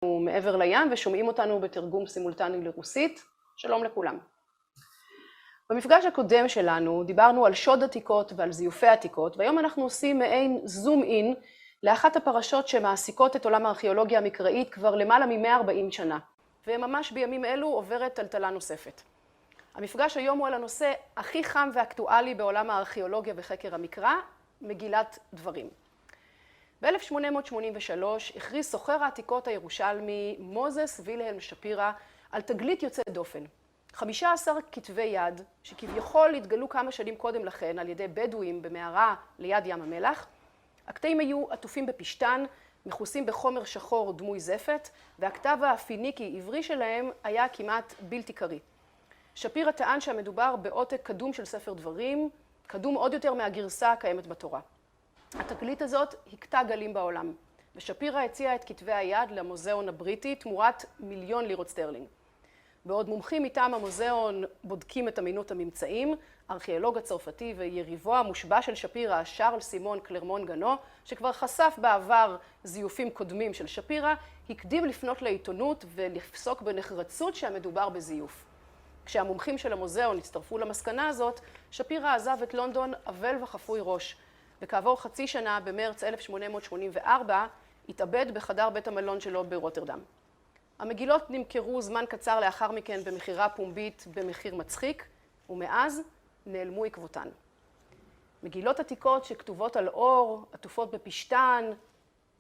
מעבר לים ושומעים אותנו בתרגום סימולטני לרוסית. שלום לכולם. במפגש הקודם שלנו דיברנו על שוד עתיקות ועל זיופי עתיקות, והיום אנחנו עושים מעין זום אין לאחת הפרשות שמעסיקות את עולם הארכיאולוגיה המקראית כבר למעלה מ-140 שנה, וממש בימים אלו עוברת טלטלה נוספת. המפגש היום הוא על הנושא הכי חם ואקטואלי בעולם הארכיאולוגיה וחקר המקרא, מגילת דברים. ב-1883 הכריז סוחר העתיקות הירושלמי מוזס וילהלם שפירא על תגלית יוצאת דופן. 15 כתבי יד שכביכול התגלו כמה שנים קודם לכן על ידי בדואים במערה ליד ים המלח. הקטעים היו עטופים בפשטן, מכוסים בחומר שחור דמוי זפת, והכתב הפיניקי עברי שלהם היה כמעט בלתי קריא. שפירא טען שהמדובר בעותק קדום של ספר דברים, קדום עוד יותר מהגרסה הקיימת בתורה. התגלית הזאת הכתה גלים בעולם, ושפירא הציע את כתבי היד למוזיאון הבריטי תמורת 1,000,000 לירות סטרלינג. בעוד מומחים מטעם המוזיאון בודקים את אמינות הממצאים, ארכיאולוג הצרפתי ויריבו המושבע של שפירא, שרל סימון קלרמון גנו, שכבר חשף בעבר זיופים קודמים של שפירא, הקדים לפנות לעיתונות ולפסוק בנחרצות שהמדובר בזיוף. כשהמומחים של המוזיאון הצטרפו למסקנה הזאת, שפירא עזב את לונדון אבל וחפוי ראש, וכעבור חצי שנה, במרץ 1884, התאבד בחדר בית המלון שלו ברוטרדם. המגילות נמכרו זמן קצר לאחר מכן במכירה פומבית במחיר מצחיק, ומאז נעלמו עקבותן. מגילות עתיקות שכתובות על אור, עטופות בפשטן,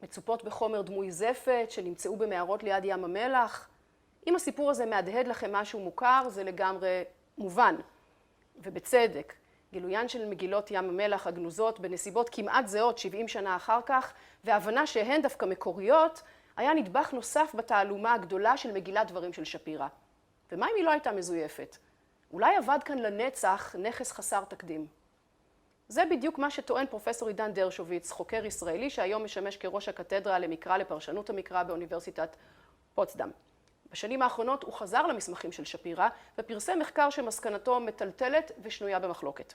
מצופות בחומר דמוי זפת, שנמצאו במערות ליד ים המלח. אם הסיפור הזה מהדהד לכם משהו מוכר, זה לגמרי מובן, ובצדק. גילוין של מגילות ים המלח הגנוזות בנסיבות כמעט זהות 70 שנה אחר כך, והבנה שהן דווקא מקוריות, היה נדבך נוסף בתעלומה הגדולה של מגילת דברים של שפירא. ומה אם היא לא הייתה מזויפת? אולי עבד כאן לנצח נכס חסר תקדים. זה בדיוק מה שטוען פרופסור עידן דרשוביץ, חוקר ישראלי שהיום משמש כראש הקתדרה למקרא לפרשנות המקרא באוניברסיטת פוצדם. בשנים האחרונות הוא חזר למסמכים של שפירא ופרסם מחקר שמסקנתו מטלטלת ושנויה במחלוקת.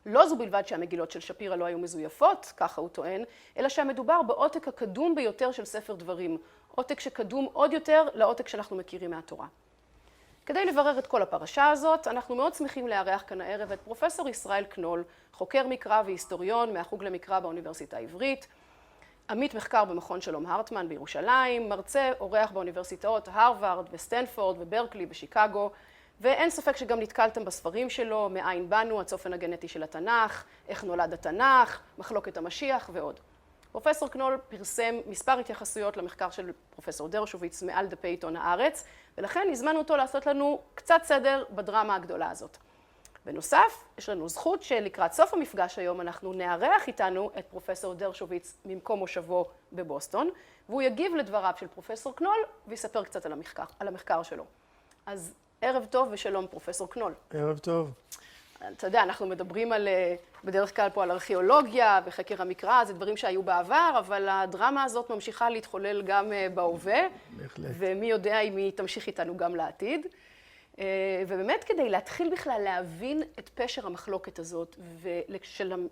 לא זו בלבד שהמגילות של שפירא לא היו מזויפות, ככה הוא טוען, אלא שהמדובר בעותק הקדום ביותר של ספר דברים, עותק שקדום עוד יותר לעותק שאנחנו מכירים מהתורה. כדי לברר את כל הפרשה הזאת, אנחנו מאוד שמחים לארח כאן הערב את פרופסור ישראל קנול, חוקר מקרא והיסטוריון מהחוג למקרא באוניברסיטה העברית, עמית מחקר במכון שלום הרטמן בירושלים, מרצה אורח באוניברסיטאות הרווארד וסטנפורד וברקלי בשיקגו, ואין ספק שגם נתקלתם בספרים שלו, מאין באנו, הצופן הגנטי של התנ"ך, איך נולד התנ"ך, מחלוקת המשיח ועוד. פרופסור קנול פרסם מספר התייחסויות למחקר של פרופסור דרשוביץ מעל דפי עיתון הארץ, ולכן הזמנו אותו לעשות לנו קצת סדר בדרמה הגדולה הזאת. בנוסף, יש לנו זכות שלקראת סוף המפגש היום אנחנו נארח איתנו את פרופסור דרשוביץ ממקום מושבו בבוסטון, והוא יגיב לדבריו של פרופסור קנול ויספר קצת על המחקר שלו. אז ערב טוב ושלום פרופסור קנול. ערב טוב. אתה יודע, אנחנו מדברים בדרך כלל פה על ארכיאולוגיה וחקר המקרא, זה דברים שהיו בעבר, אבל הדרמה הזאת ממשיכה להתחולל גם בהווה. בהחלט. ומי יודע אם היא תמשיך איתנו גם לעתיד. ובאמת כדי להתחיל בכלל להבין את פשר המחלוקת הזאת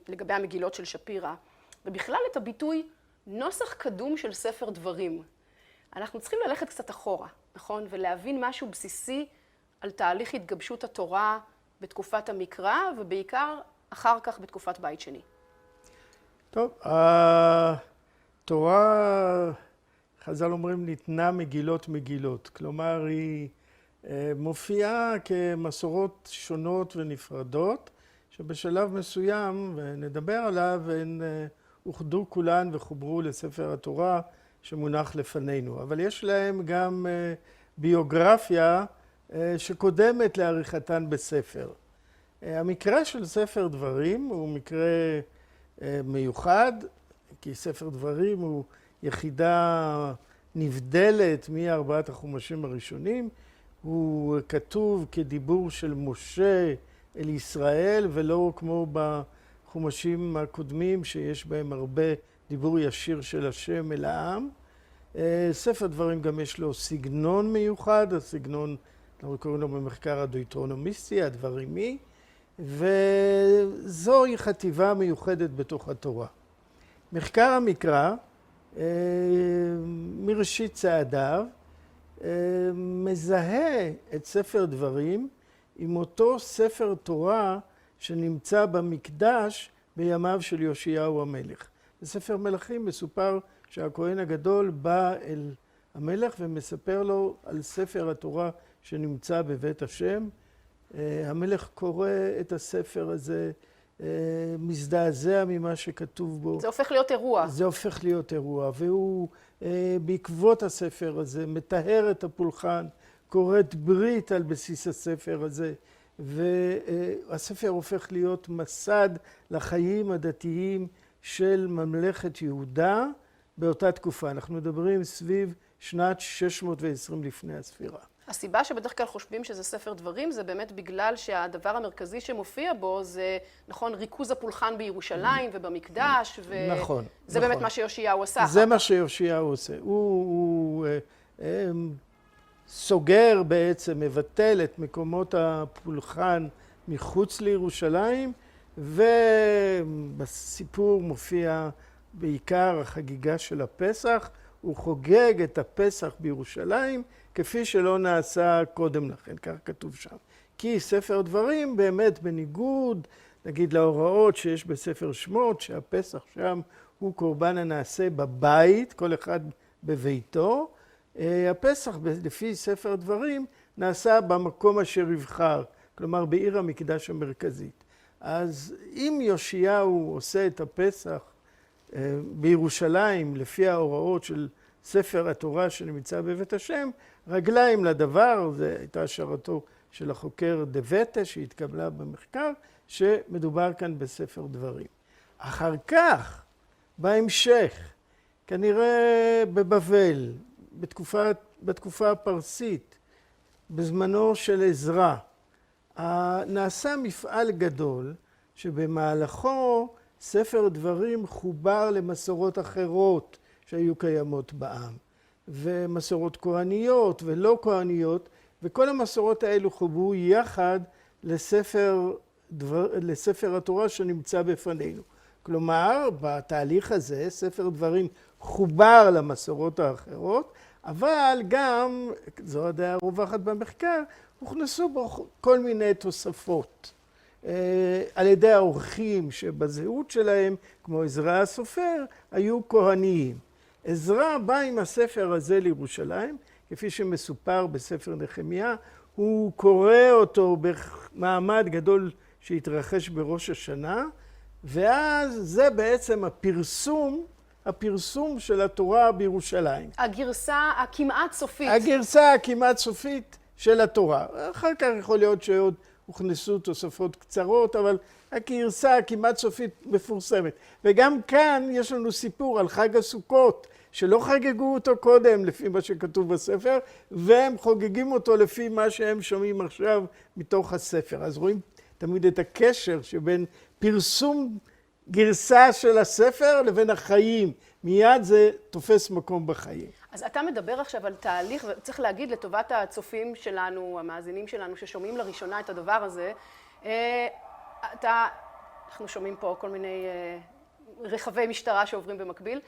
לגבי המגילות של שפירא, ובכלל את הביטוי נוסח קדום של ספר דברים. אנחנו צריכים ללכת קצת אחורה, נכון? ולהבין משהו בסיסי על תהליך התגבשות התורה בתקופת המקרא, ובעיקר אחר כך בתקופת בית שני. טוב, התורה, חז"ל אומרים, ניתנה מגילות מגילות. כלומר, היא מופיעה כמסורות שונות ונפרדות, שבשלב מסוים, ונדבר עליו, הן אוחדו כולן וחוברו לספר התורה שמונח לפנינו. אבל יש להם גם ביוגרפיה שקודמת לעריכתן בספר. המקרה של ספר דברים הוא מקרה מיוחד, כי ספר דברים הוא יחידה נבדלת מארבעת החומשים הראשונים. הוא כתוב כדיבור של משה אל ישראל, ולא כמו בחומשים הקודמים שיש בהם הרבה דיבור ישיר של השם אל העם. ספר דברים גם יש לו סגנון מיוחד, הסגנון, אנחנו קוראים לו במחקר הדויטרונומיסטי, הדברימי, וזוהי חטיבה מיוחדת בתוך התורה. מחקר המקרא מראשית צעדיו, מזהה את ספר דברים עם אותו ספר תורה שנמצא במקדש בימיו של יאשיהו המלך. בספר מלכים מסופר שהכהן הגדול בא אל המלך ומספר לו על ספר התורה שנמצא בבית השם. המלך קורא את הספר הזה, מזדעזע ממה שכתוב בו. זה הופך להיות אירוע. זה הופך להיות אירוע, והוא בעקבות הספר הזה מטהר את הפולחן, כורת ברית על בסיס הספר הזה, והספר הופך להיות מסד לחיים הדתיים של ממלכת יהודה באותה תקופה. אנחנו מדברים סביב שנת 620 לפני הספירה. הסיבה שבדרך כלל חושבים שזה ספר דברים זה באמת בגלל שהדבר המרכזי שמופיע בו זה, נכון, ריכוז הפולחן בירושלים ובמקדש, נכון. וזה באמת מה שיאשיהו עשה. זה מה שיאשיהו עושה. הוא סוגר בעצם, מבטל את מקומות הפולחן מחוץ לירושלים, ובסיפור מופיע בעיקר החגיגה של הפסח. הוא חוגג את הפסח בירושלים כפי שלא נעשה קודם לכן, כך כתוב שם. כי ספר דברים באמת בניגוד, נגיד להוראות שיש בספר שמות, שהפסח שם הוא קורבן הנעשה בבית, כל אחד בביתו. הפסח לפי ספר דברים נעשה במקום אשר יבחר, כלומר בעיר המקדש המרכזית. אז אם יאשיהו עושה את הפסח בירושלים לפי ההוראות של ספר התורה שנמצא בבית השם, רגליים לדבר, זו הייתה השערתו של החוקר דווטה שהתקבלה במחקר, שמדובר כאן בספר דברים. אחר כך, בהמשך, כנראה בבבל, בתקופה הפרסית, בזמנו של עזרא, נעשה מפעל גדול שבמהלכו ספר דברים חובר למסורות אחרות שהיו קיימות בעם, ומסורות כהניות ולא כהניות, וכל המסורות האלו חוברו יחד לספר התורה שנמצא בפנינו. כלומר, בתהליך הזה ספר דברים חובר למסורות האחרות, אבל גם, זו הדעה הרווחת במחקר, הוכנסו בו כל מיני תוספות. על ידי האורחים שבזהות שלהם, כמו עזרא הסופר, היו כהניים. עזרא בא עם הספר הזה לירושלים, כפי שמסופר בספר נחמיה, הוא קורא אותו במעמד גדול שהתרחש בראש השנה, ואז זה בעצם הפרסום של התורה בירושלים. הגרסה הכמעט סופית. הגרסה הכמעט סופית של התורה. אחר כך יכול להיות שעוד הוכנסו תוספות קצרות, אבל הגרסה הכמעט סופית מפורסמת. וגם כאן יש לנו סיפור על חג הסוכות, שלא חגגו אותו קודם לפי מה שכתוב בספר, והם חוגגים אותו לפי מה שהם שומעים עכשיו מתוך הספר. אז רואים תמיד את הקשר שבין פרסום גרסה של הספר לבין החיים. מיד זה תופס מקום בחיים. אז אתה מדבר עכשיו על תהליך, וצריך להגיד לטובת הצופים שלנו, המאזינים שלנו, ששומעים לראשונה את הדבר הזה, אנחנו שומעים פה כל מיני רכבי משטרה שעוברים במקביל,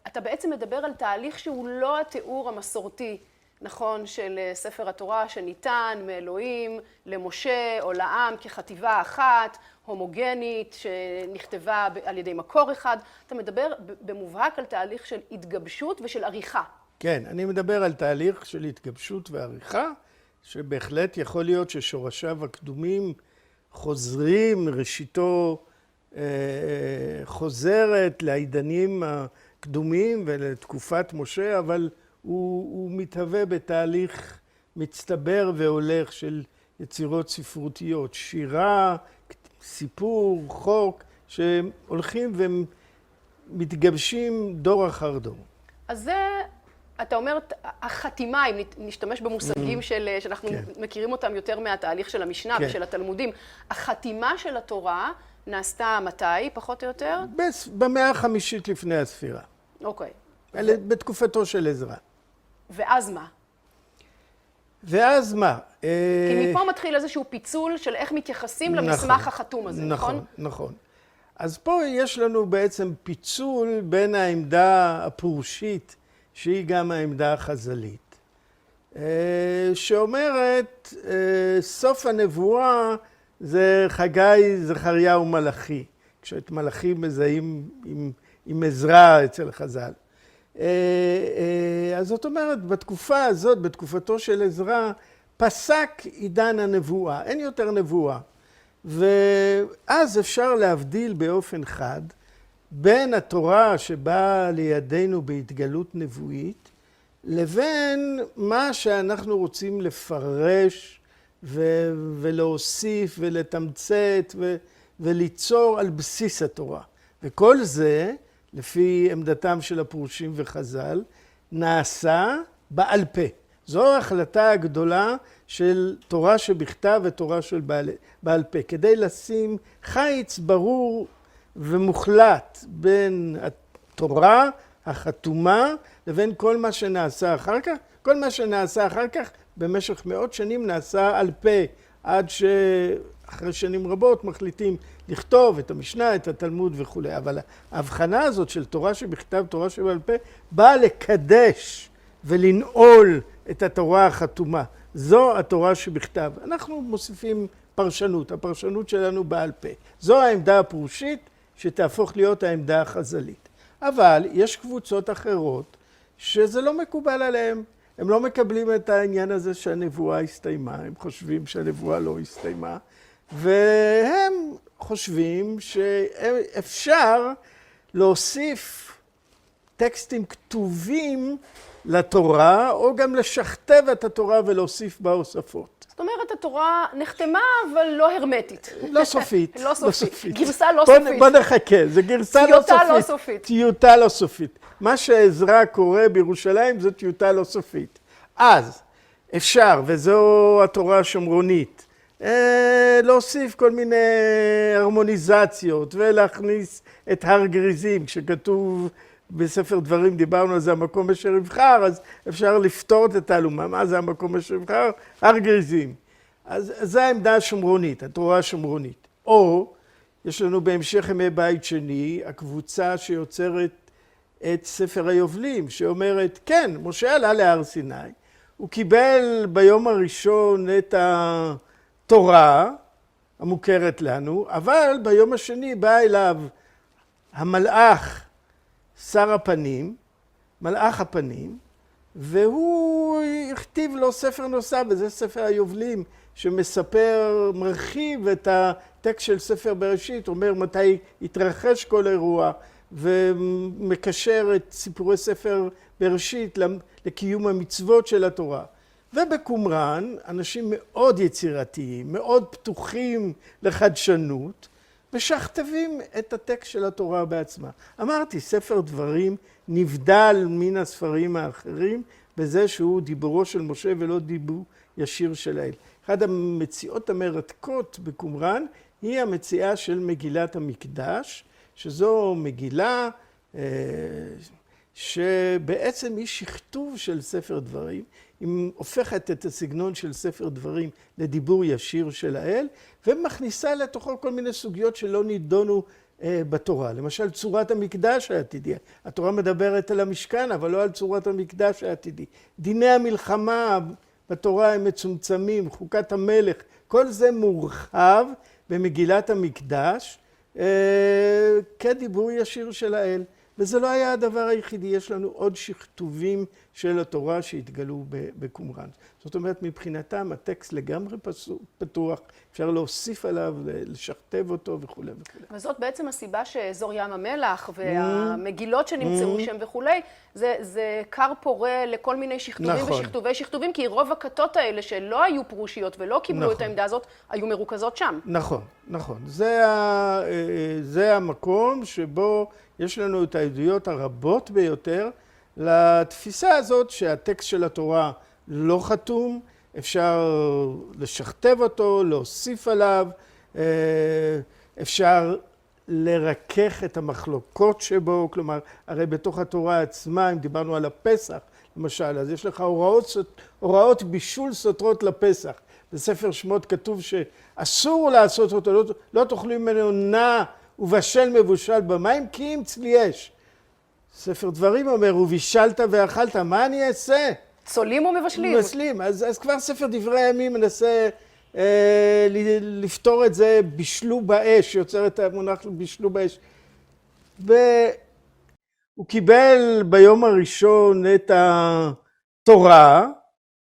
אתה בעצם מדבר על תהליך שהוא לא התיאור המסורתי, נכון, של ספר התורה שניתן מאלוהים למשה או לעם כחטיבה אחת, הומוגנית, שנכתבה על ידי מקור אחד. אתה מדבר במובהק על תהליך של התגבשות ושל עריכה. כן, אני מדבר על תהליך של התגבשות ועריכה, שבהחלט יכול להיות ששורשיו הקדומים חוזרים, ראשיתו חוזרת לעידנים הקדומים ולתקופת משה, אבל הוא מתהווה בתהליך מצטבר והולך של יצירות ספרותיות, שירה, סיפור, חוק, שהולכים ומתגבשים דור אחר דור. אז זה, אתה אומר, החתימה, אם נשתמש במושגים שאנחנו מכירים אותם יותר מהתהליך של המשנה ושל התלמודים, החתימה של התורה נעשתה מתי, פחות או יותר? במאה החמישית לפני הספירה. אוקיי. בתקופתו של עזרא. ואז מה? ואז מה? כי מפה מתחיל איזשהו פיצול של איך מתייחסים למסמך החתום הזה, נכון? נכון. אז פה יש לנו בעצם פיצול בין העמדה הפורשית, שהיא גם העמדה החז"לית, שאומרת, סוף הנבואה זה חגי, זכריה ומלאכי, כשאת מלאכי מזהים עם עזרא אצל חז"ל. אז זאת אומרת, בתקופה הזאת, בתקופתו של עזרא, פסק עידן הנבואה, אין יותר נבואה. ואז אפשר להבדיל באופן חד בין התורה שבאה לידינו בהתגלות נבואית, לבין מה שאנחנו רוצים לפרש ולהוסיף ולתמצת וליצור על בסיס התורה. וכל זה, לפי עמדתם של הפרושים וחז"ל, נעשה בעל פה. זו ההחלטה הגדולה של תורה שבכתב ותורה של בעל פה, כדי לשים חיץ ברור ומוחלט בין התורה החתומה לבין כל מה שנעשה אחר כך. כל מה שנעשה אחר כך במשך מאות שנים נעשה על פה, עד שאחרי שנים רבות מחליטים לכתוב את המשנה, את התלמוד וכו'. אבל ההבחנה הזאת של תורה שבכתב, תורה שבעל פה, באה לקדש ולנעול את התורה החתומה. זו התורה שבכתב. אנחנו מוסיפים פרשנות, הפרשנות שלנו בעל פה. זו העמדה הפרושית שתהפוך להיות העמדה החז"לית. אבל יש קבוצות אחרות שזה לא מקובל עליהם. הם לא מקבלים את העניין הזה שהנבואה הסתיימה, הם חושבים שהנבואה לא הסתיימה, והם חושבים שאפשר להוסיף טקסטים כתובים לתורה, או גם לשכתב את התורה ולהוסיף בה הוספות. זאת אומרת, התורה נחתמה, אבל לא הרמטית. לא סופית. לא סופית. גרסה לא סופית. בוא נחכה, זה גרסה לא סופית. טיוטה לא סופית. טיוטה לא סופית. מה שעזרא קורא בירושלים זה טיוטה לא סופית. אז אפשר, וזו התורה השומרונית, להוסיף כל מיני הרמוניזציות ולהכניס את הר גריזים. כשכתוב בספר דברים, דיברנו על זה המקום אשר יבחר, אז אפשר לפתור את התעלומה. מה זה המקום אשר יבחר? הר גריזים. אז זו העמדה השומרונית, התורה השומרונית. או יש לנו בהמשך ימי בית שני, הקבוצה שיוצרת את ספר היובלים, שאומרת, כן, משה עלה להר סיני, הוא קיבל ביום הראשון את התורה המוכרת לנו, אבל ביום השני בא אליו המלאך שר הפנים, מלאך הפנים, והוא הכתיב לו ספר נוסף, וזה ספר היובלים, שמספר, מרחיב את הטקסט של ספר בראשית, אומר מתי התרחש כל אירוע, ומקשר את סיפורי ספר בראשית לקיום המצוות של התורה. ובקומראן, אנשים מאוד יצירתיים, מאוד פתוחים לחדשנות, ושכתבים את הטקסט של התורה בעצמה. אמרתי, ספר דברים נבדל מן הספרים האחרים, בזה שהוא דיבורו של משה ולא דיבור ישיר של האל. אחת המציאות המרתקות בקומראן היא המציאה של מגילת המקדש, שזו מגילה שבעצם היא שכתוב של ספר דברים, היא הופכת את הסגנון של ספר דברים לדיבור ישיר של האל, ומכניסה לתוכו כל מיני סוגיות שלא נידונו בתורה. למשל, צורת המקדש העתידי. התורה מדברת על המשכן, אבל לא על צורת המקדש העתידי. דיני המלחמה בתורה הם מצומצמים, חוקת המלך, כל זה מורחב במגילת המקדש, כדיבור ישיר של האל. וזה לא היה הדבר היחידי, יש לנו עוד שכתובים של התורה שהתגלו בקומראן. זאת אומרת, מבחינתם הטקסט לגמרי פתוח, אפשר להוסיף עליו, לשכתב אותו וכו' וכו'. וזאת בעצם הסיבה שאזור ים המלח והמגילות שנמצאו שם וכולי, זה כר פורה לכל מיני שכתובים ושכתובי שכתובים, כי רוב הכתות האלה שלא היו פרושיות ולא קיבלו את העמדה הזאת, היו מרוכזות שם. נכון, נכון. זה המקום שבו יש לנו את העדויות הרבות ביותר לתפיסה הזאת שהטקסט של התורה לא חתום, אפשר לשכתב אותו, להוסיף עליו, אפשר לרכך את המחלוקות שבו, כלומר, הרי בתוך התורה עצמה, אם דיברנו על הפסח, למשל, אז יש לך הוראות בישול סותרות לפסח. בספר שמות כתוב שאסור לעשות אותו, לא תאכלו ממנו נע ובשל מבושל במים, כי אם צלי אש. ספר דברים אומר, ובישלת ואכלת, מה אני אעשה? צולים ומבשלים. מבשלים. אז כבר ספר דברי הימים מנסה לפתור את זה, בישלו באש, יוצר את המונח בישלו באש. והוא קיבל ביום הראשון את התורה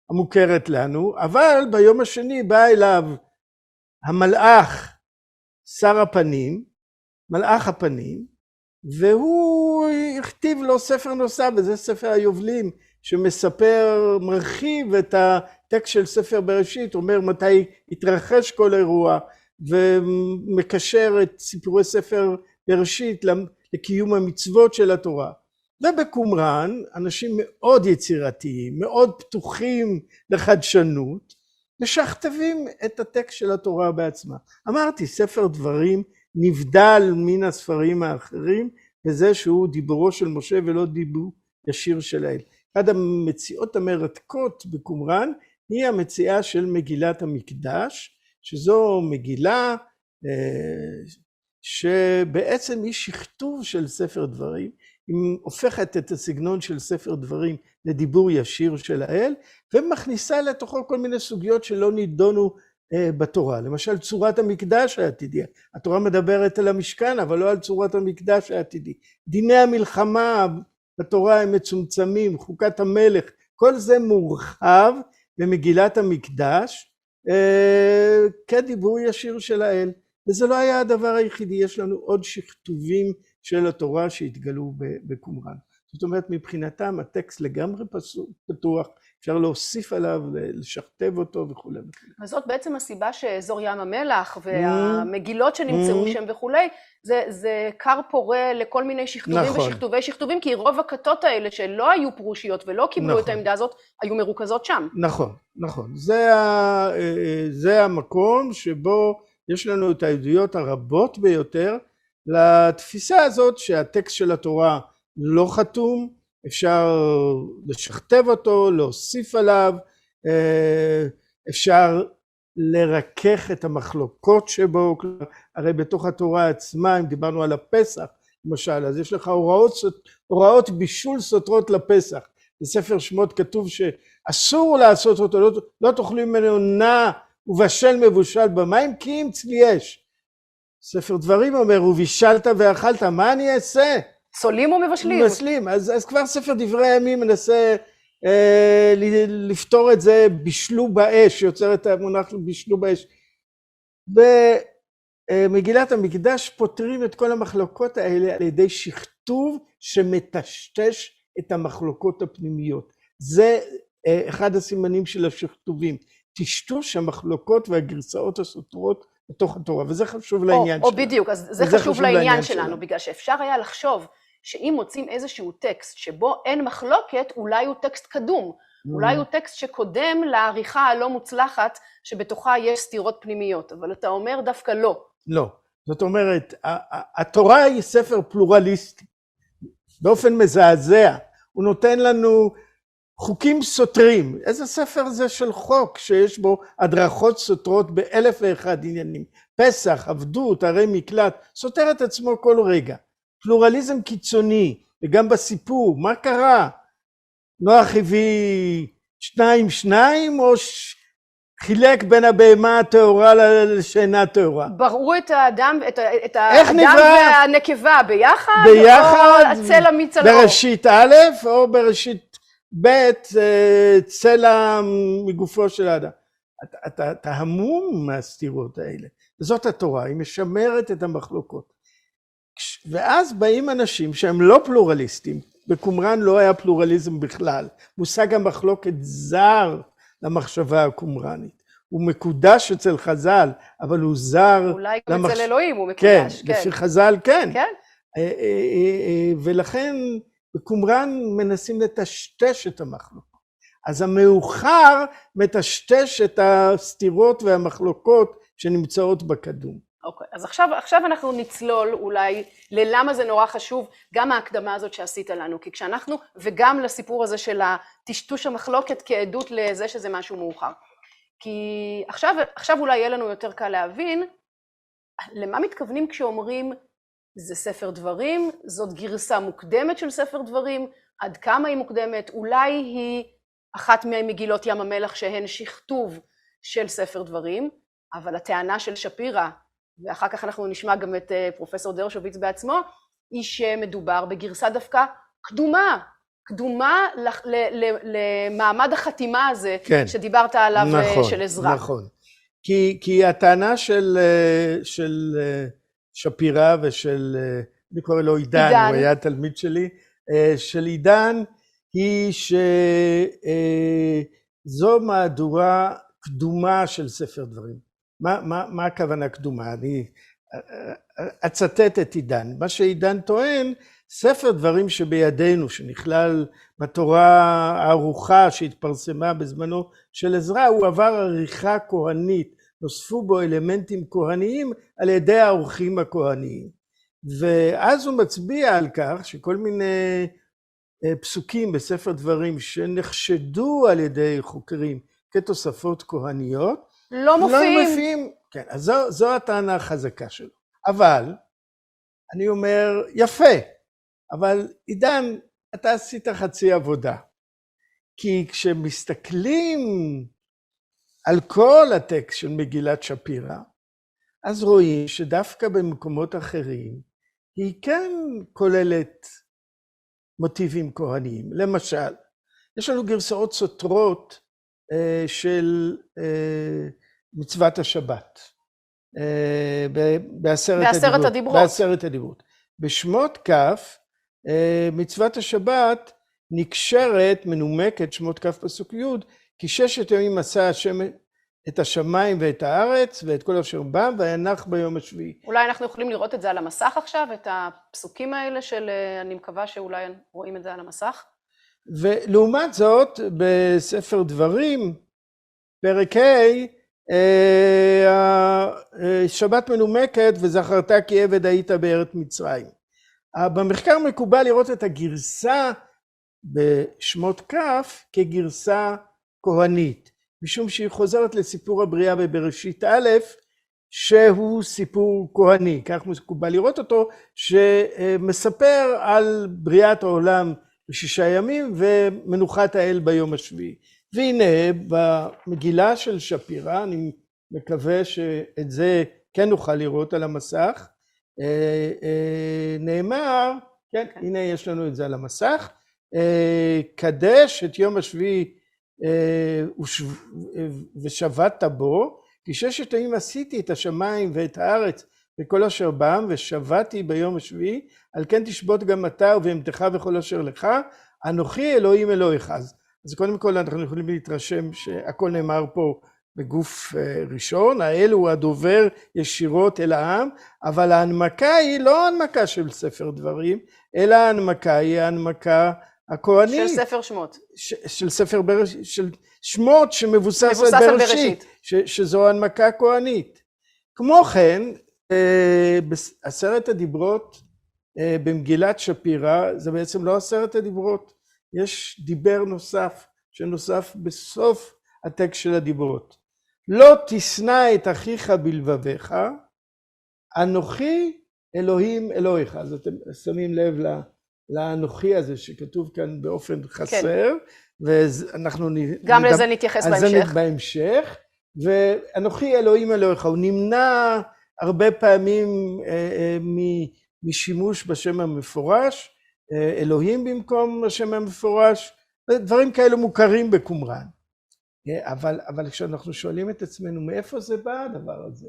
המוכרת לנו, אבל ביום השני בא אליו המלאך, שר הפנים, מלאך הפנים, והוא הכתיב לו ספר נוסף, וזה ספר היובלים, שמספר, מרחיב את הטקסט של ספר בראשית, אומר מתי התרחש כל אירוע, ומקשר את סיפורי ספר בראשית לקיום המצוות של התורה. ובקומראן, אנשים מאוד יצירתיים, מאוד פתוחים לחדשנות, משכתבים את הטקסט של התורה בעצמה. אמרתי, ספר דברים נבדל מן הספרים האחרים, בזה שהוא דיבורו של משה ולא דיבור ישיר של האל. אחד המציאות המרתקות בקומראן היא המציאה של מגילת המקדש, שזו מגילה שבעצם היא שכתוב של ספר דברים, היא הופכת את הסגנון של ספר דברים לדיבור ישיר של האל, ומכניסה לתוכו כל מיני סוגיות שלא נידונו בתורה. למשל צורת המקדש העתידי. התורה מדברת על המשכן, אבל לא על צורת המקדש העתידי. דיני המלחמה בתורה הם מצומצמים, חוקת המלך, כל זה מורחב במגילת המקדש כדיבור ישיר של האל. וזה לא היה הדבר היחידי, יש לנו עוד שכתובים של התורה שהתגלו בקומראן. זאת אומרת, מבחינתם הטקסט לגמרי פתוח, אפשר להוסיף עליו, לשכתב אותו וכו'. וזאת בעצם הסיבה שאזור ים המלח והמגילות שנמצאו שם וכו', זה כר פורה לכל מיני שכתובים ושכתובי שכתובים, כי רוב הכתות האלה שלא היו פרושיות ולא קיבלו את העמדה הזאת, היו מרוכזות שם. נכון, נכון. זה המקום שבו יש לנו את העדויות הרבות ביותר לתפיסה הזאת שהטקסט של התורה לא חתום, אפשר לשכתב אותו, להוסיף עליו, אפשר לרכך את המחלוקות שבו, הרי בתוך התורה עצמה, אם דיברנו על הפסח, למשל, אז יש לך הוראות בישול סותרות לפסח. בספר שמות כתוב שאסור לעשות אותו, לא תאכלו ממנו נע ובשל מבושל במים, כי אם צלי אש. ספר דברים אומר, ובישלת ואכלת, מה אני אעשה? צולים ומבשלים. מבשלים, אז כבר ספר דברי הימים מנסה לפתור את זה, בישלו באש, יוצר את המונח בישלו באש. במגילת המקדש פותרים את כל המחלוקות האלה על ידי שכתוב שמטשטש את המחלוקות הפנימיות. זה אחד הסימנים של השכתובים, טשטוש המחלוקות והגרסאות הסותרות בתוך התורה, וזה חשוב לעניין שלנו. או בדיוק, אז זה חשוב לעניין שלנו, בגלל שאפשר היה לחשוב שאם מוצאים איזשהו טקסט שבו אין מחלוקת, אולי הוא טקסט קדום, אולי הוא טקסט שקודם לעריכה הלא מוצלחת, שבתוכה יש סתירות פנימיות, אבל אתה אומר דווקא לא. לא, זאת אומרת, התורה היא ספר פלורליסטי, באופן מזעזע, הוא נותן לנו חוקים סותרים. איזה ספר זה של חוק שיש בו הדרכות סותרות באלף ואחד עניינים? פסח, עבדות, ערי מקלט, סותר את עצמו כל רגע. פלורליזם קיצוני, וגם בסיפור, מה קרה? נוח הביא 2-2 או חילק בין הבהמה הטהורה לשאינה טהורה? בראו את האדם, את האדם והנקבה ביחד? ביחד, או הצלע מצלעו? בראשית א' או בראשית ב' צלע מגופו של האדם. אתה המום מהסתירות האלה. וזאת התורה, היא משמרת את המחלוקות. ואז באים אנשים שהם לא פלורליסטים, בקומראן לא היה פלורליזם בכלל, מושג המחלוקת זר למחשבה הקומראנית, הוא מקודש אצל חז"ל, אבל הוא זר אולי גם אצל אלוהים הוא מקודש, כן, לפי חז"ל כן. כן. ולכן בקומראן מנסים לטשטש את המחלוקות. אז המאוחר מטשטש את הסתירות והמחלוקות שנמצאות בקדום. אוקיי, אז עכשיו אנחנו נצלול אולי ללמה זה נורא חשוב, גם ההקדמה הזאת שעשית לנו, כי כשאנחנו, וגם לסיפור הזה של הטשטוש המחלוקת כעדות לזה שזה משהו מאוחר. כי עכשיו אולי יהיה לנו יותר קל להבין, למה מתכוונים כשאומרים זה ספר דברים, זאת גרסה מוקדמת של ספר דברים, עד כמה היא מוקדמת, אולי היא אחת ממגילות ים המלח שהן שכתוב של ספר דברים, אבל הטענה של שפירא, ואחר כך אנחנו נשמע גם את פרופסור דרשוביץ בעצמו, היא שמדובר בגרסה דווקא קדומה למעמד החתימה הזה, כן. שדיברת עליו, נכון, של עזרא. נכון, כי הטענה של שפירא ושל, אני קורא לו עידן, הוא היה תלמיד שלי, של עידן, היא שזו מהדורה קדומה של ספר דברים. מה הכוונה קדומה? אני אצטט את עידן. מה שעידן טוען, ספר דברים שבידינו, שנכלל בתורה הארוכה שהתפרסמה בזמנו של עזרא, הוא עבר עריכה כהנית, נוספו בו אלמנטים כהניים על ידי העורכים הכהניים. ואז הוא מצביע על כך שכל מיני פסוקים בספר דברים שנחשדו על ידי חוקרים כתוספות כהניות, לא מופיעים. כן, אז זו הטענה החזקה שלו. אבל, אני אומר, יפה, אבל עידן, אתה עשית חצי עבודה. כי כשמסתכלים על כל הטקסט של מגילת שפירא, אז רואים שדווקא במקומות אחרים, היא כן כוללת מוטיבים כהניים. למשל, יש לנו גרסאות סותרות של מצוות השבת. בעשרת הדיברות. בשמות כף, מצוות השבת נקשרת, מנומקת, שמות כף פסוק י', כי 6 ימים עשה השם את השמיים ואת הארץ ואת כל אשר בם, וינח ביום השביעי. אולי אנחנו יכולים לראות את זה על המסך עכשיו, את הפסוקים האלה של, אני מקווה שאולי רואים את זה על המסך. ולעומת זאת, בספר דברים, פרק שבת מנומקת, וזכרת כי עבד היית בארץ מצרים. במחקר מקובל לראות את הגרסה בשמות כף כגרסה כהנית, משום שהיא חוזרת לסיפור הבריאה בבראשית א', שהוא סיפור כהני, כך מקובל לראות אותו, שמספר על בריאת העולם ב6 ימים ומנוחת האל ביום השביעי. והנה במגילה של שפירא, אני מקווה שאת זה כן נוכל לראות על המסך, נאמר, כן, הנה יש לנו את זה על המסך, קדש את יום השביעי ושבעת בו, כי 6 ימים עשיתי את השמיים ואת הארץ וכל אשר בם, ושבעתי ביום השביעי, על כן תשבות גם אתה ובהמתך וכל אשר לך, אנוכי אלוהים אלוהיך. אז קודם כל אנחנו יכולים להתרשם שהכל נאמר פה בגוף ראשון, האל הוא הדובר ישירות אל העם, אבל ההנמקה היא לא הנמקה של ספר דברים, אלא ההנמקה היא ההנמקה הכהנית. של ספר שמות. של ספר בראשית, של שמות שמבוסס על בראשית, שזו הנמקה כהנית. כמו כן, בעשרת הדיברות במגילת שפירא, זה בעצם לא 10 הדיברות, יש דיבר נוסף, שנוסף בסוף הטקסט של הדיברות. לא תשנא את אחיך בלבביך, אנוכי אלוהים אלוהיך. אז אתם שמים לב לאנוכי הזה שכתוב כאן באופן חסר, ואנחנו גם לזה נתייחס בהמשך. ואנוכי אלוהים אלוהיך, הוא נמנע הרבה פעמים משימוש בשם המפורש, אלוהים במקום השם המפורש, דברים כאלו מוכרים בקומראן. אבל כשאנחנו שואלים את עצמנו, מאיפה זה בא הדבר הזה?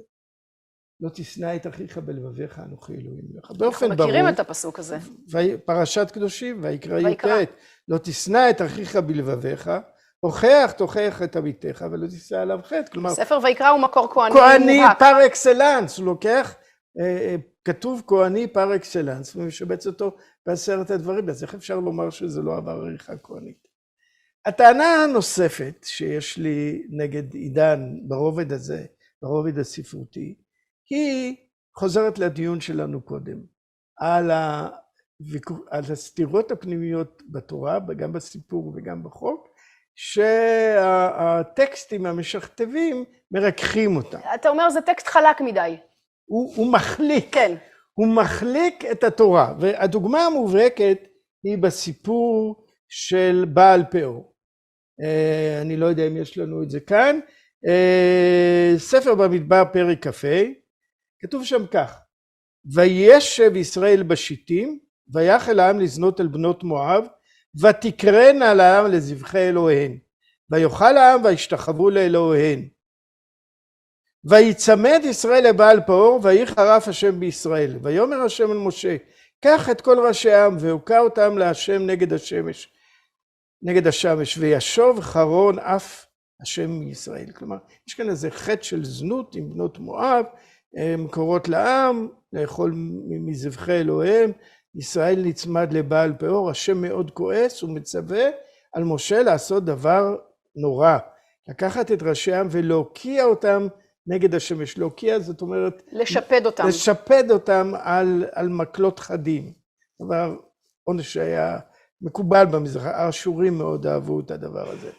לא תשנא את אחיך בלבביך, אנוכי אלוהים אלוהיך. אנחנו מכירים את הפסוק הזה. פרשת קדושים, ויקרא י"ט, לא תשנא את אחיך בלבביך, הוכח תוכיח את עמיתך, ולא תישא עליו חטא. כלומר, ספר ויקרא הוא מקור כהני כהני פר אקסלנס, הוא לוקח, כתוב כהני פר אקסלנס, ומשבץ אותו ב10 הדברים, אז איך אפשר לומר שזה לא עבר עריכה כהנית? הטענה הנוספת שיש לי נגד עידן ברובד הזה, ברובד הספרותי, היא חוזרת לדיון שלנו קודם, על הסתירות הפנימיות בתורה, גם בסיפור וגם בחוק, שהטקסטים המשכתבים מרככים אותם. אתה אומר זה טקסט חלק מדי. הוא מחליק. כן. הוא מחליק את התורה, והדוגמה המובהקת היא בסיפור של בעל פאור. אני לא יודע אם יש לנו את זה כאן. ספר במדבר פרק כ"ה, כתוב שם כך: וישב ישראל בשיטים, ויחל העם לזנות אל בנות מואב, ותקרנה לעם לזבחי אלוהיהן, ויאכל העם וישתחוו לאלוהיהן. ויצמד ישראל לבעל פאור, ויהי חרף השם בישראל. ויאמר השם אל משה, קח את כל ראשי העם והוכה אותם להשם נגד השמש, וישוב חרון אף השם מישראל. כלומר, יש כאן איזה חטא של זנות עם בנות מואב, הם קוראות לעם לאכול מזבחי אלוהיהם. ישראל נצמד לבעל פאור, השם מאוד כועס, הוא מצווה על משה לעשות דבר נורא, לקחת את ראשי העם ולהוקיע אותם נגד השמש. להוקיע זאת אומרת לשפד אותם. לשפד אותם על מקלות חדים. דבר עונש שהיה מקובל במזרח, האשורים מאוד אהבו את הדבר הזה.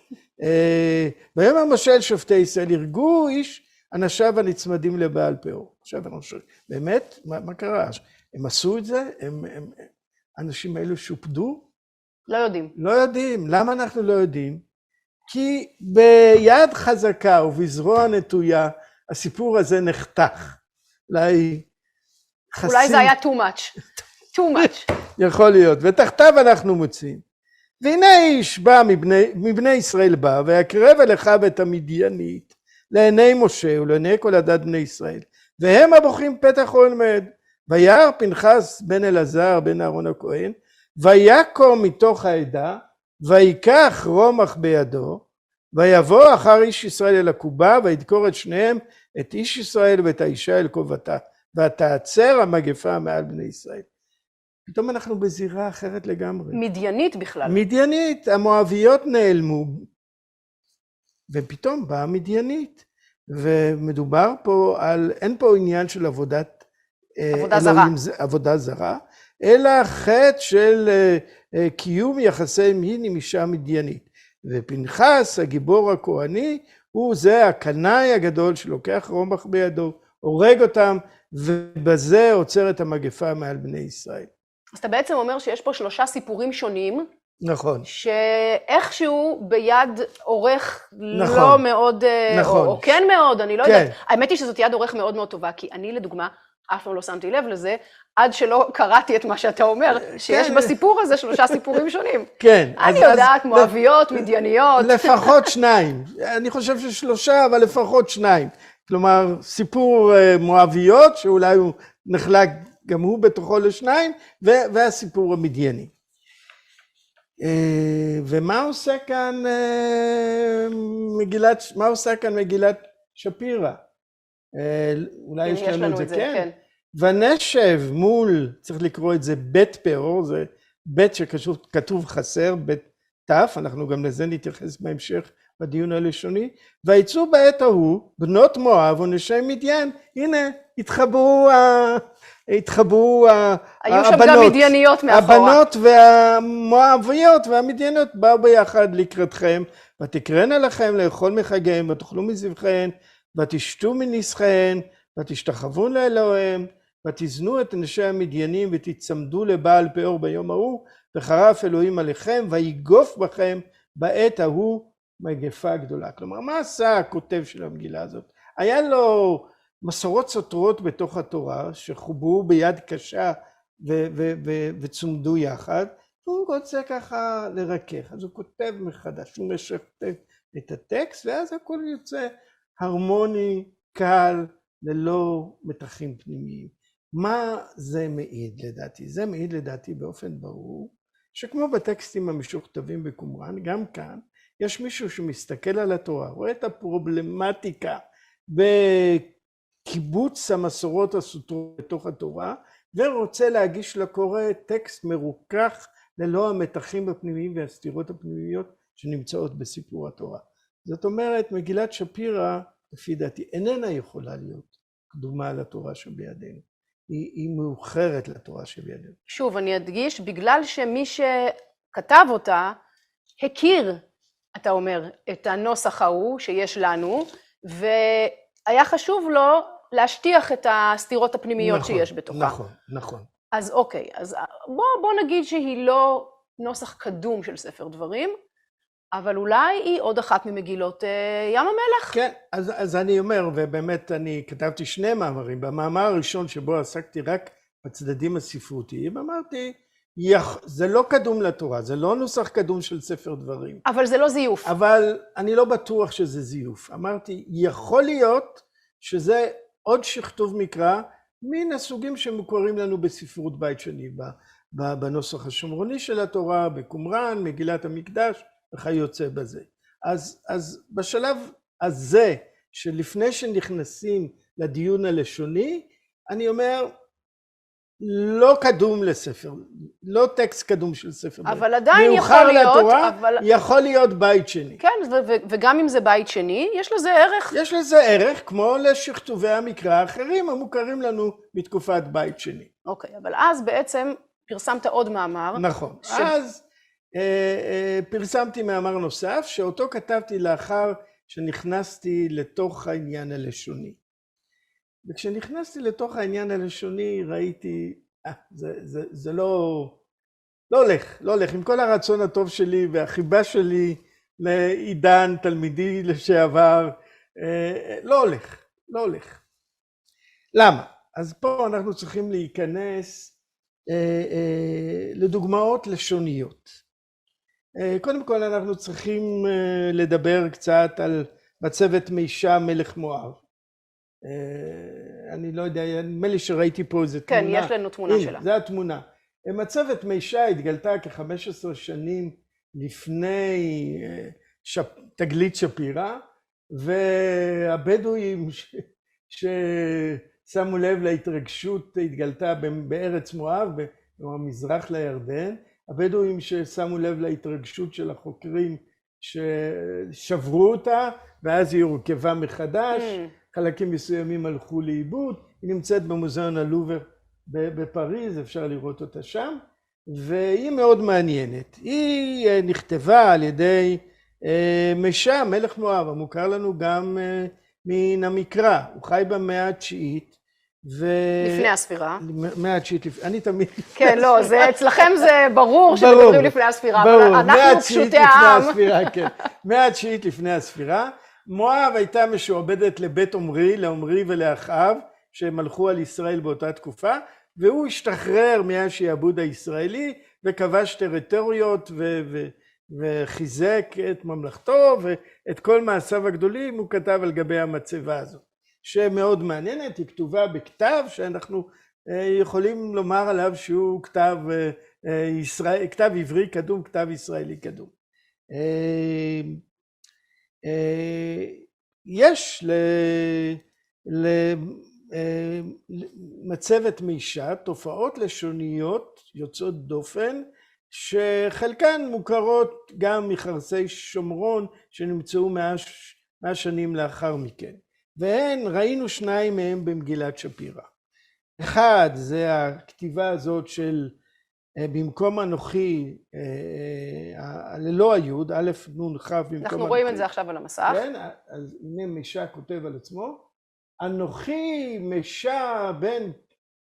ויאמר משה אל שופטי ישראל, הרגו איש אנשיו הנצמדים לבעל פאור. עכשיו אנשים, באמת, מה קרה? הם עשו את זה? האנשים האלו שופדו? לא יודעים. לא יודעים. למה אנחנו לא יודעים? כי ביד חזקה ובזרוע נטויה, הסיפור הזה נחתך. אולי זה היה too much. too much. יכול להיות. ותחתיו אנחנו מוצאים. והנה איש בא מבני ישראל בא, ויקרב אליך את המדיינית, לעיני משה ולעיני כל עדת בני ישראל. והם הבוכים פתח אוהל מועד. וירא פנחס בן אלעזר בן אהרון הכהן, ויקום מתוך העדה, ויקח רומח בידו, ויבוא אחר איש ישראל אל הקובה, וידקור את שניהם, את איש ישראל ואת האישה אל קובתה, ותעצר המגפה מעל בני ישראל. פתאום אנחנו בזירה אחרת לגמרי. מדיינית בכלל. מדיינית, המואביות נעלמו, ופתאום באה מדיינית, ומדובר פה על, אין פה עניין של עבודה זרה, אלא חטא של קיום יחסי מין עם אישה מדיינית. ופנחס, הגיבור הכהני, הוא זה הקנאי הגדול שלוקח רומח בידו, הורג אותם, ובזה עוצר את המגפה מעל בני ישראל. אז אתה בעצם אומר שיש פה 3 סיפורים שונים. נכון. שאיכשהו ביד עורך נכון. לא מאוד, נכון. או כן מאוד, אני לא כן. יודעת. האמת היא שזאת יד עורך מאוד מאוד טובה, כי אני לדוגמה, אף פעם לא שמתי לב לזה, עד שלא קראתי את מה שאתה אומר, שיש כן. בסיפור הזה 3 סיפורים שונים. כן. אני יודעת, מואביות, מדייניות. לפחות 2. אני חושב ש3, אבל לפחות 2. כלומר, סיפור מואביות, שאולי הוא נחלק גם הוא בתוכו ל2, והסיפור המדייני. ומה עושה כאן מגילת שפירא? אולי יש לנו את זה, כן. ונשב מול, צריך לקרוא את זה בית פאור, זה בית שכתוב חסר, בית תף, אנחנו גם לזה נתייחס בהמשך בדיון הלשוני, ויצאו בעת ההוא בנות מואב ונשי מדיין, הנה התחברו היו שם גם מדייניות מאחורה. הבנות והמואביות והמדייניות באו ביחד לקראתכם, ותקרנה לכם לאכול מחגיהם, ותאכלו מזבחיהן, ותשתו מנסחיהן, ותשתחוו לאלוהיהם, ותזנו את אנשי המדיינים, ותצמדו לבעל פאור ביום ההוא, וחרף אלוהים עליכם, ויגוף בכם בעת ההוא מגפה גדולה. כלומר, מה עשה הכותב של המגילה הזאת? היה לו מסורות סותרות בתוך התורה, שחוברו ביד קשה וצומדו יחד, הוא רוצה ככה לרכך, אז הוא כותב מחדש, הוא משכתב את הטקסט, ואז הכל יוצא הרמוני, קל, ללא מתחים פנימיים. מה זה מעיד לדעתי? זה מעיד לדעתי באופן ברור, שכמו בטקסטים המשוכתבים בקומראן, גם כאן יש מישהו שמסתכל על התורה, רואה את הפרובלמטיקה בקיבוץ המסורות הסותרות בתוך התורה, ורוצה להגיש לקורא טקסט מרוכך ללא המתחים הפנימיים והסתירות הפנימיות שנמצאות בסיפור התורה. זאת אומרת, מגילת שפירא, לפי דעתי, איננה יכולה להיות קדומה לתורה שבידינו. היא מאוחרת לתורה שבידינו. שוב, אני אדגיש, בגלל שמי שכתב אותה, הכיר, אתה אומר, את הנוסח ההוא שיש לנו, והיה חשוב לו להשטיח את הסתירות הפנימיות נכון, שיש בתוכה. נכון, נכון. אז אוקיי, אז בוא נגיד שהיא לא נוסח קדום של ספר דברים, אבל אולי היא עוד אחת ממגילות ים המלח. כן, אז אני אומר, ובאמת אני כתבתי 2 מאמרים. במאמר הראשון שבו עסקתי רק בצדדים הספרותיים, אמרתי, זה לא קדום לתורה, זה לא נוסח קדום של ספר דברים. אבל זה לא זיוף. אבל אני לא בטוח שזה זיוף. אמרתי, יכול להיות שזה עוד שכתוב מקרא, מן הסוגים שמוכרים לנו בספרות בית שני, בנוסח השומרוני של התורה, בקומראן, מגילת המקדש, וכיוצא בזה. אז בשלב הזה, שלפני שנכנסים לדיון הלשוני, אני אומר, לא קדום לספר, לא טקסט קדום של ספר. אבל עדיין יכול להיות, מאוחר לתורה, יכול להיות בית שני. כן, וגם אם זה בית שני, יש לזה ערך. יש לזה ערך, כמו לשכתובי המקרא האחרים, המוכרים לנו בתקופת בית שני. אוקיי, אבל אז בעצם פרסמת עוד מאמר. נכון. אז פרסמתי מאמר נוסף, שאותו כתבתי לאחר שנכנסתי לתוך העניין הלשוני. וכשנכנסתי לתוך העניין הלשוני, ראיתי, זה לא הולך. עם כל הרצון הטוב שלי והחיבה שלי לעידן תלמידי לשעבר, לא הולך. למה? אז פה אנחנו צריכים להיכנס לדוגמאות לשוניות. קודם כל אנחנו צריכים לדבר קצת על מצבת מישה מלך מואב. אני לא יודע, נדמה לי שראיתי פה איזה תמונה. כן, יש לנו תמונה שלה. זו התמונה. מצבת מישה התגלתה כ-15 שנים לפני תגלית שפירא, והבדואים ששמו לב להתרגשות התגלתה בארץ מואב, במזרח לירדן, הבדואים ששמו לב להתרגשות של החוקרים ששברו אותה, ואז היא הורכבה מחדש, חלקים מסוימים הלכו לאיבוד, היא נמצאת במוזיאון הלובר בפריז, אפשר לראות אותה שם, והיא מאוד מעניינת. היא נכתבה על ידי משה, מלך מואב, המוכר לנו גם מן המקרא, הוא חי במאה התשיעית. לפני הספירה. מאה התשיעית, אני תמיד... כן, לא, זה אצלכם זה ברור שמדברים לפני הספירה, אבל אנחנו פשוטי העם. מאה התשיעית לפני הספירה. מואב הייתה משועבדת לבית עומרי, לעומרי ולאחאב, שהם הלכו על ישראל באותה תקופה, והוא השתחרר מהשעבוד הישראלי, וכבש טריטוריות וחיזק את ממלכתו, ואת כל מעשיו הגדולים הוא כתב על גבי המצבה הזאת, שמאוד מעניינת, היא כתובה בכתב, שאנחנו יכולים לומר עליו שהוא כתב עברי קדום, כתב ישראלי קדום. יש למצבת מישה תופעות לשוניות יוצאות דופן, שחלקן מוכרות גם מחרסי שומרון שנמצאו 100 שנים לאחר מכן, והן ראינו 2 מהם במגילת שפירא. אחד זה הכתיבה הזאת של במקום אנוכי ללא היוד, א' נ' כ' במקום אנוכי. אנחנו רואים את זה עכשיו על המסך. כן, אז הנה משה כותב על עצמו, אנוכי משה בן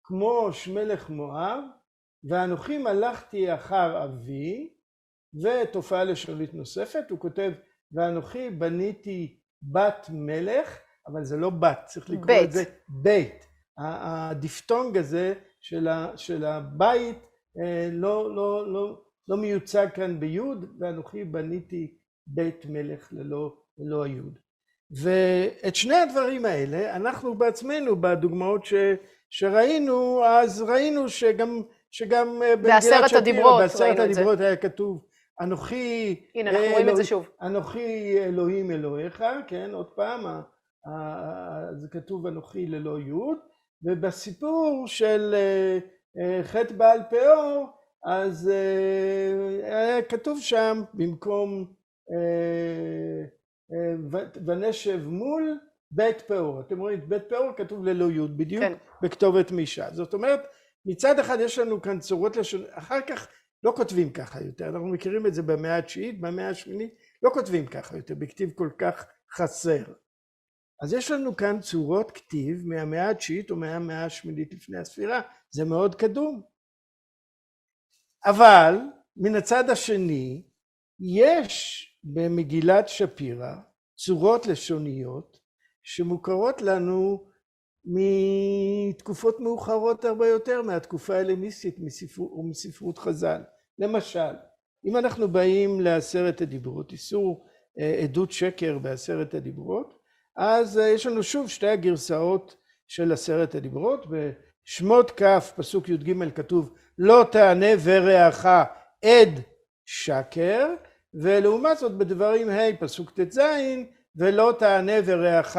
כמוש מלך מואב, ואנוכי מלכתי אחר אבי, ותופעה לשונית נוספת, הוא כותב, ואנוכי בניתי בת מלך, אבל זה לא בת, צריך לקרוא את זה בית. הדיפתונג הזה של הבית לא מיוצג כאן ביוד, ואנוכי בניתי בית מלך ללא היוד. ואת 2 הדברים האלה, אנחנו בעצמנו, בדוגמאות שראינו, אז ראינו שגם בעשרת הדיברות, בעשרת הדיברות היה כתוב, אנוכי, הנה אנחנו רואים את זה שוב. אנוכי אלוהים אלוהיך, כן, עוד פעם, זה כתוב אנוכי ללא יוד, ובסיפור של חטא בעל פאור, אז היה כתוב שם במקום ונשב מול בית פאור. אתם רואים, בית פאור כתוב ללא יוד, בדיוק כן. בכתובת מישה. זאת אומרת, מצד אחד יש לנו כאן צורות לשון, אחר כך לא כותבים ככה יותר, אנחנו מכירים את זה במאה התשיעית, במאה השמינית, לא כותבים ככה יותר, בכתיב כל כך חסר. אז יש לנו כאן צורות כתיב מהמאה התשיעית או מהמאה השמינית לפני הספירה, זה מאוד קדום. אבל מן הצד השני, יש במגילת שפירא צורות לשוניות שמוכרות לנו מתקופות מאוחרות הרבה יותר, מהתקופה ההלניסטית ומספרות חז"ל. למשל, אם אנחנו באים לעשרת הדיברות, איסור עדות שקר בעשרת הדיברות, אז יש לנו שוב שתי הגרסאות של עשרת הדיברות. בשמות כ' פסוק י"ג כתוב לא תענה ורעך עד שקר, ולעומת זאת בדברים ה' פסוק ט"ז ולא תענה ורעך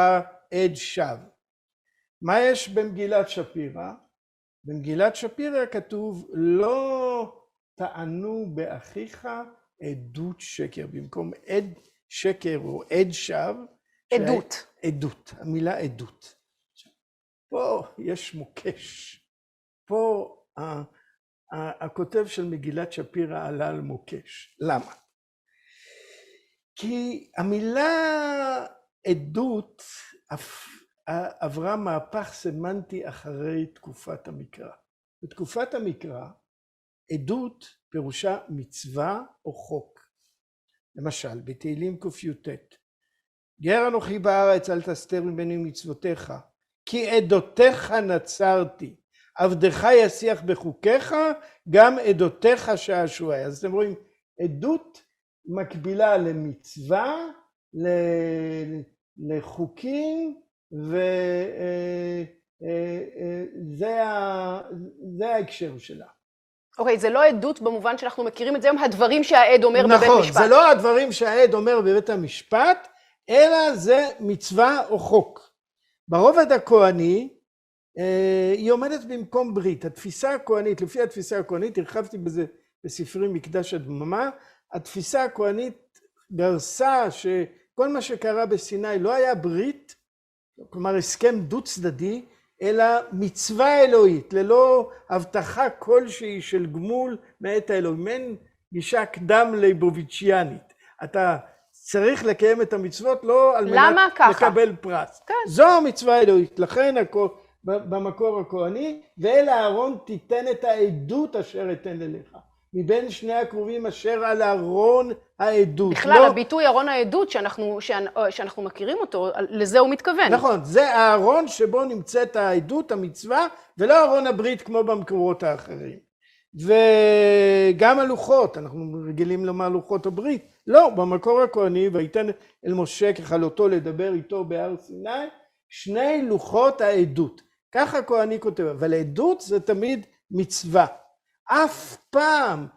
עד שווא. מה יש במגילת שפירא? במגילת שפירא כתוב לא טענו באחיך עדות שקר, במקום עד שקר או עד שווא. עדות. עדות, המילה עדות. פה יש מוקש. פה הכותב של מגילת שפירא עלה על מוקש. למה? כי המילה עדות עברה מהפך סמנטי אחרי תקופת המקרא. בתקופת המקרא, עדות פירושה מצווה או חוק. למשל, בתהילים קי"ט, גר אנוכי בארץ אל תסתר ממני מצוותיך, כי עדותיך נצרתי, עבדך ישיח בחוקיך, גם עדותיך שעשועי. אז אתם רואים, עדות מקבילה למצווה, לחוקים, וזה ההקשר שלה. אוקיי, זה לא עדות במובן שאנחנו מכירים את זה היום, הדברים שהעד אומר בבית משפט. נכון, זה לא הדברים שהעד אומר בבית המשפט, אלא זה מצווה או חוק. ברובד הכהני, היא עומדת במקום ברית. התפיסה הכהנית, לפי התפיסה הכהנית, הרחבתי בזה בספרי מקדש הדממה, התפיסה הכהנית גרסה שכל מה שקרה בסיני לא היה ברית, כלומר הסכם דו צדדי, אלא מצווה אלוהית, ללא הבטחה כלשהי של גמול מאת האלוהים. אין גישה קדם ליבוביצ'יאנית. אתה צריך לקיים את המצוות לא על מנת לקבל פרס. כן. זו המצווה האלוהית, לכן במקור הכהני, ואל אהרון תיתן את העדות אשר אתן אליך. מבין שני הקרובים אשר על ארון העדות. בכלל, לא... הביטוי ארון העדות שאנחנו מכירים אותו, לזה הוא מתכוון. נכון, זה הארון שבו נמצאת העדות, המצווה, ולא ארון הברית כמו במקורות האחרים. וגם הלוחות, אנחנו רגילים לומר לוחות הברית, לא, במקור הכהני, ויתן אל משה ככלותו לדבר איתו בהר סיני, שני לוחות העדות. ככה הכהני כותב, אבל עדות זה תמיד מצווה. אף פעם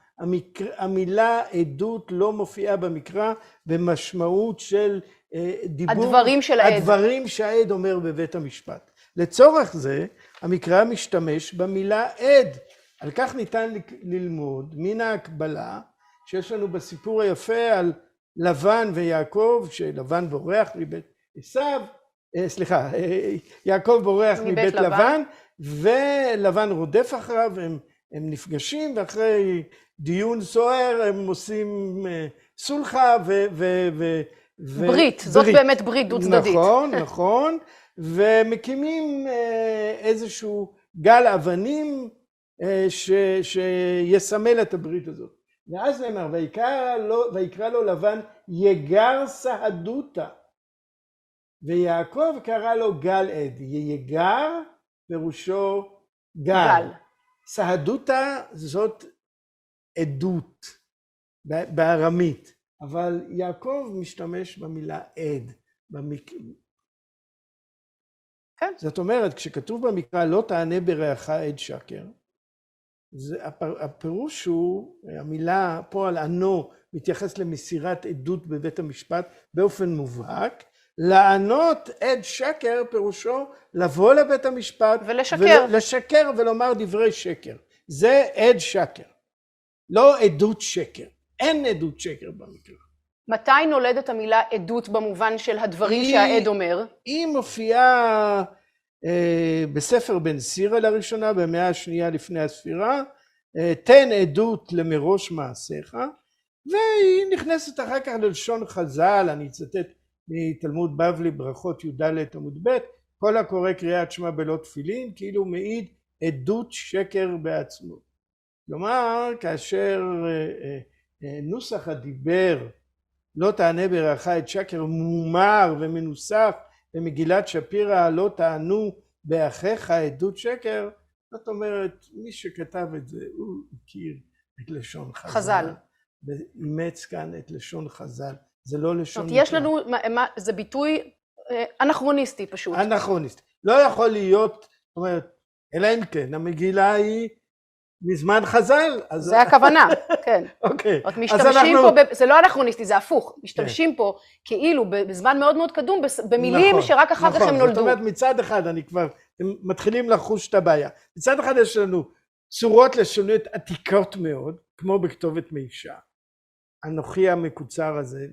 המילה עדות לא מופיעה במקרא במשמעות של דיבור. הדברים של העד. הדברים שהעד אומר בבית המשפט. לצורך זה, המקרא משתמש במילה עד. על כך ניתן ללמוד מן ההקבלה שיש לנו בסיפור היפה על לבן ויעקב, שלבן בורח מבית עשיו, סליחה, יעקב בורח מבית לבן, ולבן רודף אחריו, הם נפגשים, ואחרי דיון סוער הם עושים סולחה ברית, זאת באמת ברית דו צדדית. נכון, נכון, ומקימים איזשהו גל אבנים שיסמל את הברית הזאת. ואז נאמר, ויקרא לו לבן יגר סהדותא, ויעקב קרא לו גל עד. יגר פירושו גל. סהדותא זאת עדות בארמית, אבל יעקב משתמש במילה עד. כן. זאת אומרת, כשכתוב במקרא לא תענה ברעך עד שקר, הפירוש הוא, המילה פה על ענו מתייחס למסירת עדות בבית המשפט באופן מובהק. לענות עד שקר פירושו לבוא לבית המשפט ולשקר. לשקר ולומר דברי שקר. זה עד שקר, לא עדות שקר. אין עדות שקר במקרא. מתי נולדת המילה עדות במובן של הדברים שהעד אומר? היא מופיעה בספר בן סירא לראשונה במאה השנייה לפני הספירה, תן עדות למראש מעשיך, והיא נכנסת אחר כך ללשון חז"ל, אני אצטט מתלמוד בבלי ברכות י"ד עמוד ב', כל הקורא קריאת שמע בלא תפילין כאילו מעיד עדות שקר בעצמו. כלומר, כאשר נוסח הדיבר לא תענה ברכה את שקר מומר ומנוסח במגילת שפירא לא טענו באחיך עדות שקר, זאת אומרת מי שכתב את זה הוא הכיר את לשון חז"ל ואימץ כאן את לשון חז"ל, זה לא לשון מקרא. יש לנו, זה ביטוי אנכרוניסטי פשוט. אנכרוניסטי, לא יכול להיות, זאת אומרת, אלא אם כן המגילה היא מזמן חז"ל. זה הכוונה, כן. אוקיי. משתמשים פה, זה לא אנכרוניסטי, זה הפוך. משתמשים פה כאילו בזמן מאוד מאוד קדום, במילים שרק אחר כך הם נולדו. זאת אומרת, מצד אחד אני כבר, הם מתחילים לחוש את הבעיה. מצד אחד יש לנו צורות לשוניות עתיקות מאוד, כמו בכתובת מישה. אנוכי המקוצר הזה,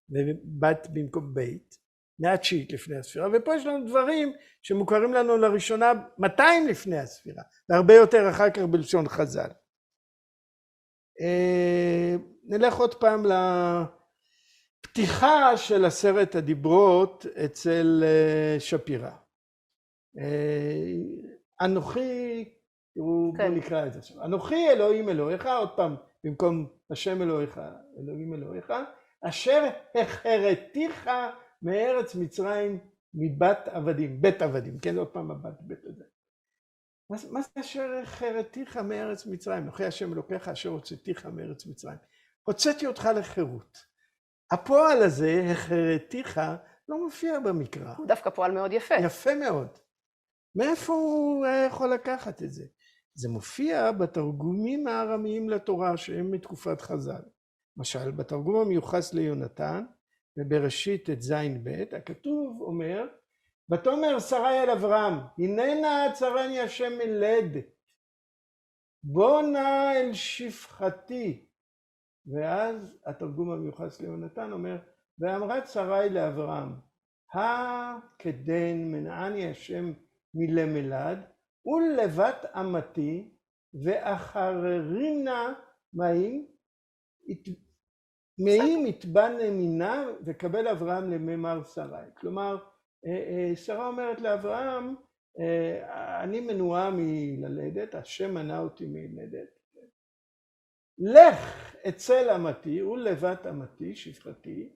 ובת במקום בית. מהתשיעית לפני הספירה, ופה יש לנו דברים שמוכרים לנו לראשונה 200 לפני הספירה, והרבה יותר אחר כך בלשון חז"ל. נלך עוד פעם לפתיחה של 10 הדיברות אצל שפירא. אנוכי, בוא נקרא את זה עכשיו, אנוכי אלוהים אלוהיך, עוד פעם, במקום השם אלוהיך, אלוהים אלוהיך, אשר החרתיך מארץ מצרים מבת עבדים, בית עבדים, כן, עוד פעם הבת בית הזה. מה זה אשר החרתיך מארץ מצרים? אנוכי השם אלוקיך אשר הוצאתיך מארץ מצרים. הוצאתי אותך לחירות. הפועל הזה, החרתיך, לא מופיע במקרא. הוא דווקא פועל מאוד יפה. יפה מאוד. מאיפה הוא יכול לקחת את זה? זה מופיע בתרגומים הארמיים לתורה שהם מתקופת חז"ל. למשל, בתרגום המיוחס ליונתן, ובראשית את זין ב' הכתוב אומר, ותאמר שרי אל אברהם, הננה עצרני השם מלדת, בוא נא אל שפחתי. ואז התרגום המיוחס ליונתן אומר, ואמרת שרי לאברהם, כדן מנעני השם מלמלד, ולבת אמתי, ואחרינה מים, מי מתבן מינה וקבל אברהם לממר שרי. כלומר, שרה אומרת לאברהם, אני מנועה מללדת, השם מנע אותי מלדת. לך אצל אמתי ולבת אמתי, שפחתי,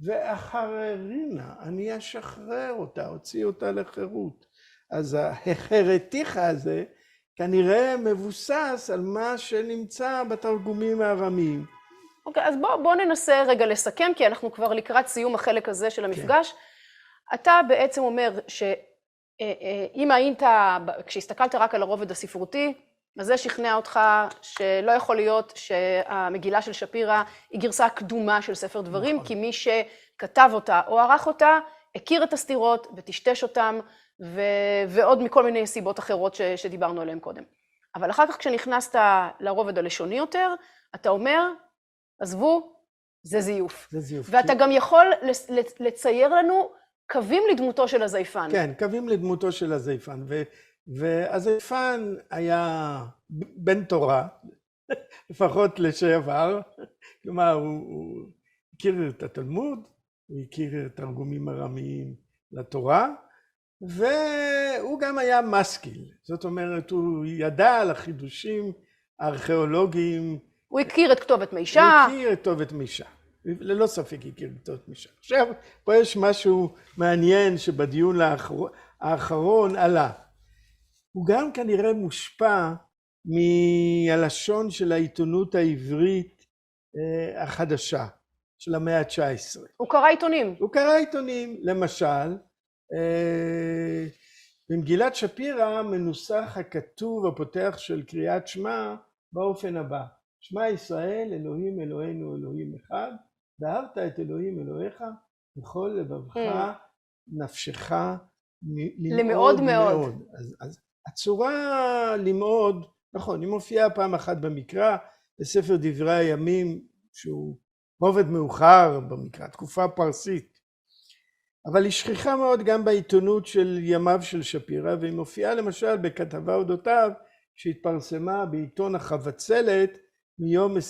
ואחרינה, אני אשחרר אותה, הוציא אותה לחירות. אז החרתיך הזה כנראה מבוסס על מה שנמצא בתרגומים הארמיים. אוקיי, אז בוא ננסה רגע לסכם, כי אנחנו כבר לקראת סיום החלק הזה של המפגש. אתה בעצם אומר שאם היית, כשהסתכלת רק על הרובד הספרותי, אז זה שכנע אותך שלא יכול להיות שהמגילה של שפירא היא גרסה הקדומה של ספר דברים, נכון. כי מי שכתב אותה או ערך אותה, הכיר את הסתירות וטשטש אותם, ועוד מכל מיני סיבות אחרות שדיברנו עליהן קודם. אבל אחר כך כשנכנסת לרובד הלשוני יותר, אתה אומר, עזבו, זה זיוף. זה זיוף. ואתה גם יכול לצייר לנו קווים לדמותו של הזייפן. כן, קווים לדמותו של הזייפן. והזייפן היה בן תורה, לפחות לשעבר. כלומר, הוא הכיר את התלמוד, הוא הכיר תרגומים ארמיים לתורה, והוא גם היה משכיל. זאת אומרת, הוא ידע על החידושים הארכיאולוגיים. הוא הכיר את כתובת מישה. הוא הכיר את כתובת מישה. ללא ספק הכיר את כתובת מישה. עכשיו, פה יש משהו מעניין שבדיון האחרון עלה. הוא גם כנראה מושפע מהלשון של העיתונות העברית החדשה, של המאה ה-19. הוא קרא עיתונים. הוא קרא עיתונים, למשל, במגילת שפירא מנוסח הכתוב הפותח של קריאת שמע באופן הבא. שמע ישראל, אלוהים אלוהינו אלוהים אחד, ואהבת את אלוהים אלוהיך בכל לבבך, נפשך, למאוד מאוד. אז הצורה למאוד, נכון, היא מופיעה פעם אחת במקרא, בספר דברי הימים, שהוא רובד מאוחר במקרא, תקופה פרסית. אבל היא שכיחה מאוד גם בעיתונות של ימיו של שפירא, והיא מופיעה למשל בכתבה אודותיו, שהתפרסמה בעיתון החבצלת, מיום 21/9/1883.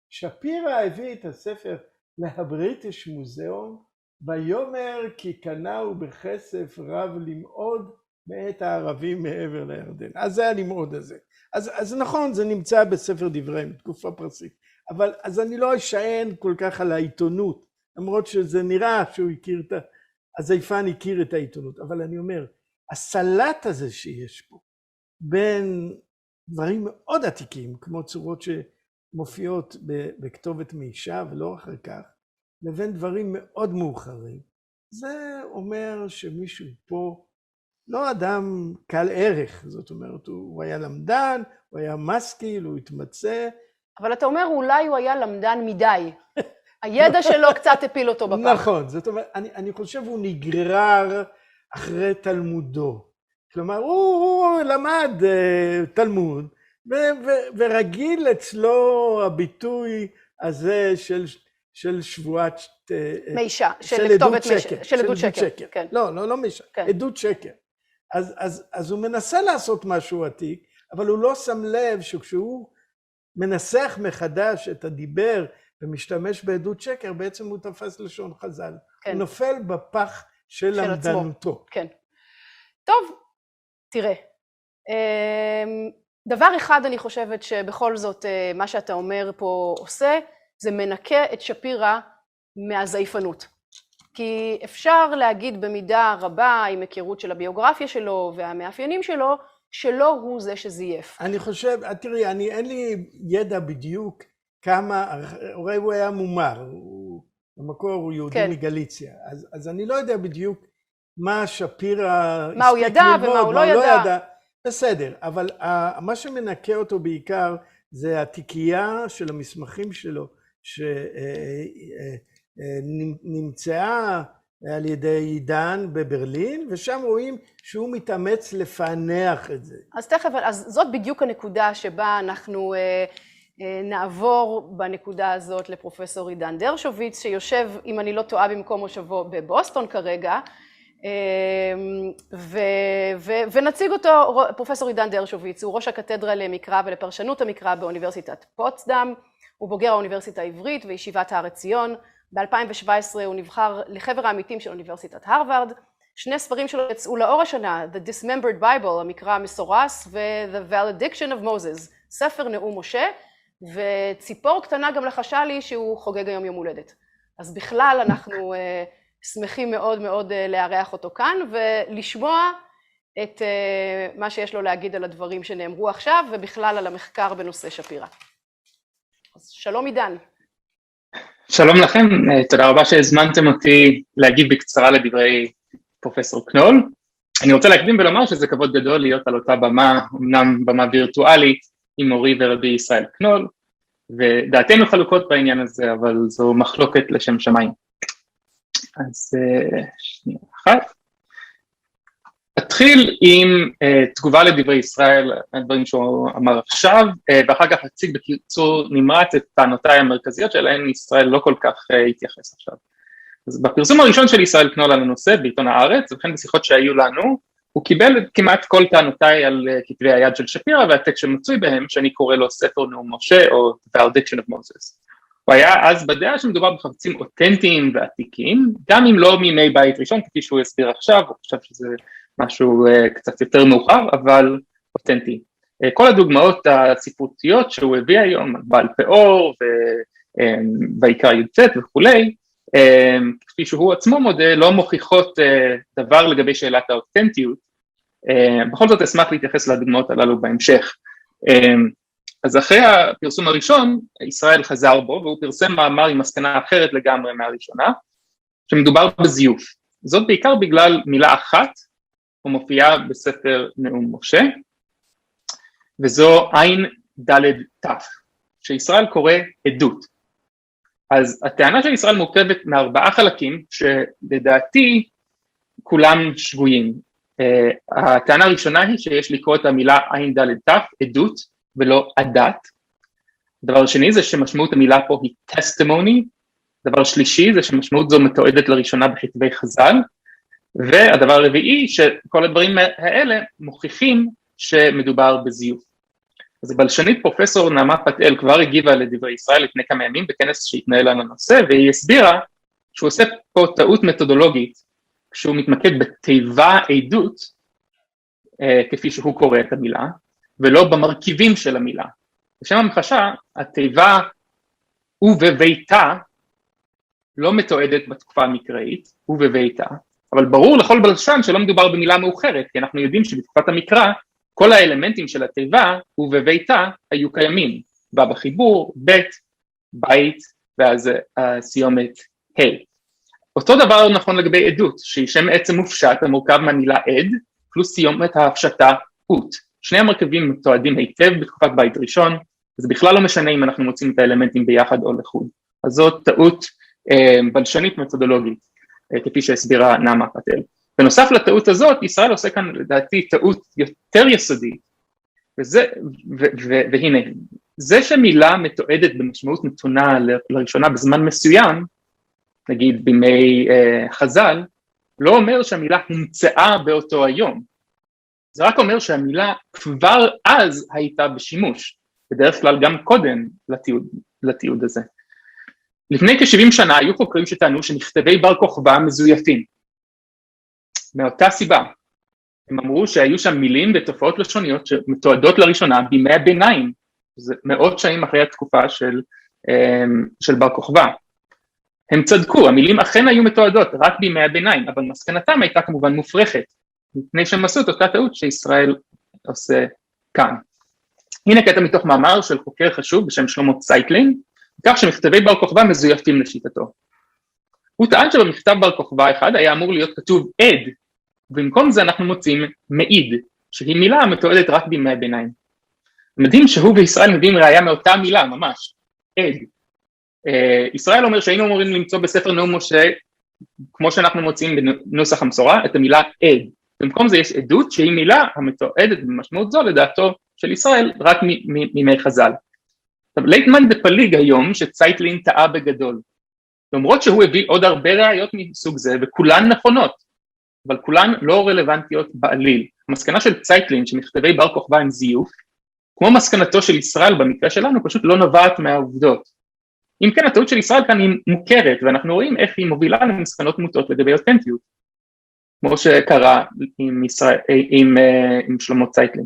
שפירא הביא את הספר להבריטיש מוזיאון, ויאמר כי קנאו בכסף רב למאוד מאת הערבים מעבר לירדן. אז זה הלמאוד הזה. אז נכון, זה נמצא בספר דבריהם, תקופה פרסית. אבל אז אני לא אשען כל כך על העיתונות, למרות שזה נראה שהוא הכיר הזייפן הכיר את העיתונות. אבל אני אומר, הסלט הזה שיש פה, בין דברים מאוד עתיקים, כמו צורות שמופיעות בכתובת מאישה ולא אחר כך, לבין דברים מאוד מאוחרים, זה אומר שמישהו פה לא אדם קל ערך, זאת אומרת, הוא היה למדן, הוא היה משכיל, הוא התמצא. אבל אתה אומר, אולי הוא היה למדן מדי. הידע שלו קצת הפיל אותו בפח. נכון, זאת אומרת, אני חושב הוא נגרר אחרי תלמודו. כלומר, הוא למד תלמוד, ורגיל אצלו הביטוי הזה של שבועת... מאישה, של עדות שקר. כן. לא מאישה, עדות שקר. אז הוא מנסה לעשות משהו עתיק, אבל הוא לא שם לב שכשהוא מנסח מחדש את הדיבר ומשתמש בעדות שקר, בעצם הוא תפס לשון חז"ל. הוא נופל בפח של למדנותו. כן. טוב, תראה. דבר אחד אני חושבת שבכל זאת מה שאתה אומר פה עושה, זה מנקה את שפירא מהזייפנות. כי אפשר להגיד במידה רבה עם היכרות של הביוגרפיה שלו והמאפיינים שלו, שלא הוא זה שזייף. אני חושב, תראי, אין לי ידע בדיוק כמה, הרי הוא היה מומר, במקור הוא יהודי מגליציה, אז אני לא יודע בדיוק מה שפירא... מה הוא ידע ומה הוא לא ידע. בסדר, אבל מה שמנקה אותו בעיקר זה התיקייה של המסמכים שלו, שנמצאה על ידי עידן בברלין, ושם רואים שהוא מתאמץ לפענח את זה. אז תכף, אז זאת בדיוק הנקודה שבה אנחנו נעבור בנקודה הזאת לפרופסור עידן דרשוביץ, שיושב, אם אני לא טועה, במקום מושבו בבוסטון כרגע, ונציג אותו. פרופסור עידן דרשוביץ הוא ראש הקתדרה למקרא ולפרשנות המקרא באוניברסיטת פוצדם, הוא בוגר האוניברסיטה העברית וישיבת הר עציון. ב-2017 הוא נבחר לחבר העמיתים של אוניברסיטת הרווארד. שני ספרים שלו יצאו לאור השנה, The Dismembered Bible, המקרא המסורס, ו-The Valediction of Moses, ספר נאום משה, וציפור קטנה גם לחשה לי שהוא חוגג היום יום הולדת. אז בכלל אנחנו שמחים מאוד מאוד לארח אותו כאן, ולשמוע את מה שיש לו להגיד על הדברים שנאמרו עכשיו, ובכלל על המחקר בנושא שפירא. אז שלום עידן. שלום לכם, תודה רבה שהזמנתם אותי להגיב בקצרה לדברי פרופסור קנול. אני רוצה להקדים ולומר שזה כבוד גדול להיות על אותה במה, אמנם במה וירטואלית, עם מורי ורבי ישראל קנול, ודעתנו חלוקות בעניין הזה, אבל זו מחלוקת לשם שמיים. אז שנייה אחת. אתחיל עם תגובה לדברי ישראל, הדברים שהוא אמר עכשיו, ואחר כך אציג בקיצור נמרץ את טענותיי המרכזיות שלהן ישראל לא כל כך התייחס עכשיו. אז בפרסום הראשון של ישראל קנול על הנושא בעיתון הארץ, וכן בשיחות שהיו לנו, הוא קיבל כמעט כל טענותיי על כתבי היד של שפירא והטקסט שמצוי בהם, שאני קורא לו ספר נאום משה או The Valediction of Moses. הוא היה אז בדעה שמדובר בחפצים אותנטיים ועתיקים, גם אם לא מימי בית ראשון, כפי שהוא הסביר עכשיו, הוא חושב שזה משהו קצת יותר מאוחר, אבל אותנטי. כל הדוגמאות הספרותיות שהוא הביא היום, בעל פאור ויקרא י"ט וכולי, כפי שהוא עצמו מודה, לא מוכיחות דבר לגבי שאלת האותנטיות. בכל זאת אשמח להתייחס לדוגמאות הללו בהמשך. אז אחרי הפרסום הראשון, ישראל חזר בו, והוא פרסם מאמר עם מסקנה אחרת לגמרי מהראשונה, שמדובר בזיוף. זאת בעיקר בגלל מילה אחת, הוא מופיע בספר נאום משה, וזו עין דלת תף, שישראל קורא עדות. אז הטענה של ישראל מורכבת מ4 חלקים, שלדעתי כולם שגויים. הטענה הראשונה היא שיש לקרוא את המילה עין דלת תף, עדות, ולא עדת. דבר שני זה שמשמעות המילה פה היא testimony, דבר שלישי זה שמשמעות זו מתועדת לראשונה בכתבי חז"ל, והדבר הרביעי שכל הדברים האלה מוכיחים שמדובר בזיוף. אז הבלשנית פרופסור נעמה פתאל כבר הגיבה לדברי ישראל לפני כמה ימים בכנס שהתנהל על הנושא, והיא הסבירה שהוא עושה פה טעות מתודולוגית, כשהוא מתמקד בתיבה עדות, כפי שהוא קורא את המילה, ולא במרכיבים של המילה. בשם המחשה, התיבה ובביתה לא מתועדת בתקופה המקראית, ובביתה, אבל ברור לכל בלשן שלא מדובר במילה מאוחרת, כי אנחנו יודעים שבתקופת המקרא, כל האלמנטים של התיבה ובביתה היו קיימים, בה בחיבור, בית, ואז הסיומת ה'. אותו דבר נכון לגבי עדות, שהיא שם עצם מופשט המורכב מהמילה עד, פלוס סיומת ההפשטה ות. שני המרכיבים מתועדים היטב בתקופת בית ראשון, זה בכלל לא משנה אם אנחנו מוצאים את האלמנטים ביחד או לחוד. אז זאת טעות בלשנית מתודולוגית, כפי שהסבירה נעמה פתאל. בנוסף לטעות הזאת, ישראל עושה כאן לדעתי טעות יותר יסודית, והנה, זה שמילה מתועדת במשמעות נתונה לראשונה בזמן מסוים, נגיד בימי חז"ל, לא אומר שהמילה הומצאה באותו היום, זה רק אומר שהמילה כבר אז הייתה בשימוש, בדרך כלל גם קודם לתיעוד הזה. לפני כ-70 שנה היו חוקרים שטענו שמכתבי בר כוכבא מזויפים, מאותה סיבה, הם אמרו שהיו שם מילים ותופעות לשוניות שמתועדות לראשונה בימי הביניים, זה מאות שנים אחרי התקופה של בר כוכבא. הם צדקו, המילים אכן היו מתועדות רק בימי הביניים, אבל מסקנתם הייתה כמובן מופרכת, מפני שהם עשו את אותה טעות שישראל עושה כאן. הנה קטע מתוך מאמר של חוקר חשוב בשם שלמה צייטלין, כך שמכתבי בר כוכבא מזויפים לשיטתו. הוא טען שבמכתב בר כוכבא אחד היה אמור להיות כתוב עד, ובמקום זה אנחנו מוצאים מעיד, שהיא מילה מתועדת רק בימי הביניים. מדהים שהוא וישראל מביאים ראיה מאותה מילה, ממש, עד. ישראל אומר שהיינו אמורים למצוא בספר נאום משה, כמו שאנחנו מוצאים בנוסח המסורה, את המילה עד. במקום זה יש עדות שהיא מילה המתועדת במשמעות זו לדעתו של ישראל רק מימי חז"ל. לייטמן דפליג היום שצייטלין טעה בגדול. למרות שהוא הביא עוד הרבה ראיות מסוג זה, וכולן נכונות, אבל כולן לא רלוונטיות בעליל. המסקנה של צייטלין שמכתבי בר כוכבא הם זיוף, כמו מסקנתו של ישראל במקרה שלנו, פשוט לא נובעת מהעובדות. אם כן, הטעות של ישראל כאן היא מוכרת, ואנחנו רואים איך היא מובילה למסקנות מוטות לגבי אותנטיות, כמו שקרה עם שלמה צייטלין.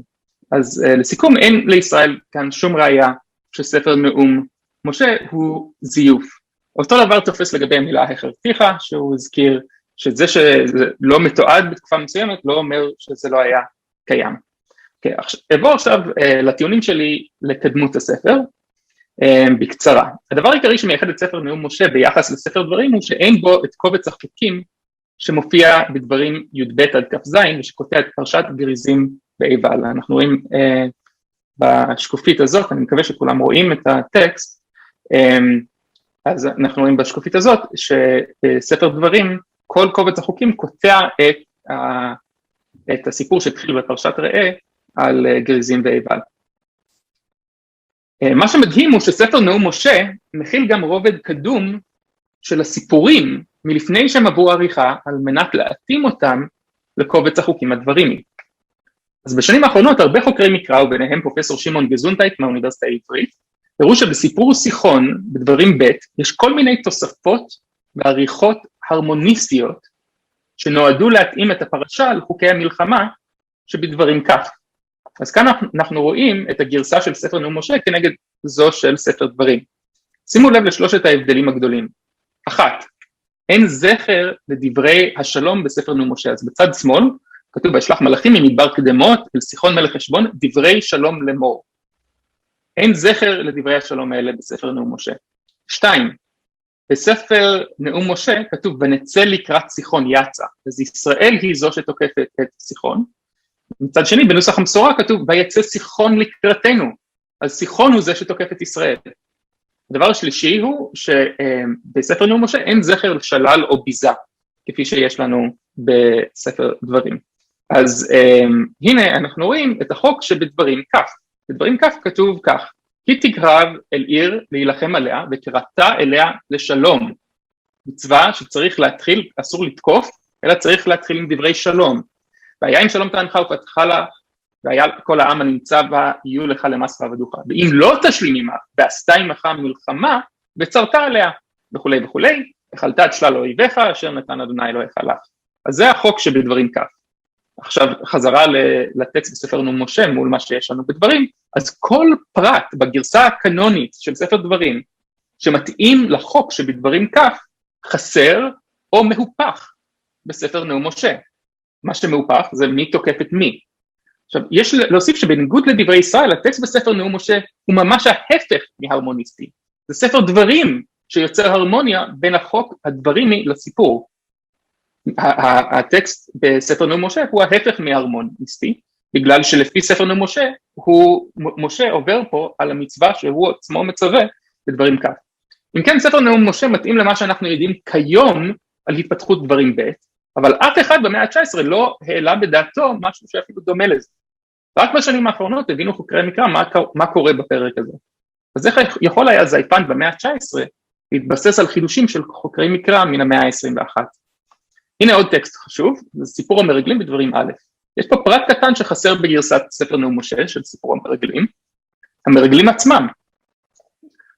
אז לסיכום, אין לישראל כאן שום ראיה שספר נאום משה הוא זיוף. אותו דבר תופס לגבי המילה החרתיך, שהוא הזכיר שזה שלא מתועד בתקופה מסוימת, לא אומר שזה לא היה קיים. אעבור עכשיו לטיעונים שלי לקדמות הספר, בקצרה. הדבר העיקרי שמייחד את ספר נאום משה ביחס לספר דברים, הוא שאין בו את קובץ החוקים שמופיע בדברים י"ב עד כ"ז, ושקוטע את פרשת גריזים בעיבל. אנחנו רואים בשקופית הזאת, אני מקווה שכולם רואים את הטקסט, אז אנחנו רואים בשקופית הזאת, שספר דברים, כל קובץ החוקים קוטע את הסיפור שהתחיל בפרשת ראה, על גריזים ועיבל. מה שמדהים הוא שספר נאום משה מכיל גם רובד קדום של הסיפורים מלפני שהם עברו עריכה על מנת להתאים אותם לקובץ החוקים הדברימי. אז בשנים האחרונות הרבה חוקרי מקרא וביניהם פרופסור שמעון גזונטייט מהאוניברסיטה העברית, הראו שבסיפור סיחון בדברים ב' יש כל מיני תוספות ועריכות הרמוניסטיות שנועדו להתאים את הפרשה לחוקי המלחמה שבדברים כך. אז כאן אנחנו רואים את הגרסה של ספר נאום משה כנגד זו של ספר דברים. שימו לב לשלושת ההבדלים הגדולים. 1, אין זכר לדברי השלום בספר נאום משה. אז בצד שמאל כתוב וישלח מלאכים ממדבר קדמות אל סיחון מלך חשבון דברי שלום לאמור. אין זכר לדברי השלום האלה בספר נאום משה. 2, בספר נאום משה כתוב ונצא לקראת סיחון יצא. אז ישראל היא זו שתוקפת את סיחון. מצד שני, בנוסח המסורה כתוב, ויצא סיחון לקראתנו, אז סיחון הוא זה שתוקף את ישראל. הדבר השלישי הוא, שבספר נאום משה אין זכר לשלל או ביזה, כפי שיש לנו בספר דברים. אז הנה אנחנו רואים את החוק שבדברים כך. בדברים כך כתוב כך, כי תקרב אל עיר להילחם עליה, וקראת אליה לשלום. מצווה שצריך להתחיל, אסור לתקוף, אלא צריך להתחיל עם דברי שלום. והיה אם שלום תענך ופתחה לך והיה כל העם הנמצא בה, יהיו לך למס ועבדוך. ואם לא תשלים עמה, ועשתה עמך מלחמה, וצרת עליה, וכולי וכולי, אכלת את שלל אויביך, אשר נתן אדוני אלוהיך לך. אז זה החוק שבדברים כך. עכשיו חזרה לטקסט בספר נאום משה, מול מה שיש לנו בדברים, אז כל פרט בגרסה הקנונית של ספר דברים, שמתאים לחוק שבדברים כך, חסר או מהופך בספר נאום משה. מה שמהופך זה מי תוקף את מי. עכשיו, יש להוסיף שבניגוד לדברי ישראל, הטקסט בספר נאום משה הוא ממש ההפך מהרמוניסטי. זה ספר דברים שיוצר הרמוניה בין החוק הדברימי לסיפור. הטקסט בספר נאום משה הוא ההפך מהרמוניסטי, בגלל שלפי ספר נאום משה, משה עובר פה על המצווה שהוא עצמו מצווה בדברים כך. אם כן, ספר נאום משה מתאים למה שאנחנו יודעים כיום על התפתחות דברים ב', אבל אף אחד במאה ה-19 לא העלה בדעתו משהו שאפילו דומה לזה. רק בשנים האחרונות הבינו חוקרי מקרא מה קורה בפרק הזה. אז איך יכול היה זייפן במאה ה-19 להתבסס על חידושים של חוקרי מקרא מן המאה ה-21? הנה עוד טקסט חשוב, זה סיפור המרגלים בדברים א'. יש פה פרט קטן שחסר בגרסת ספר נאום משה של סיפור המרגלים עצמם.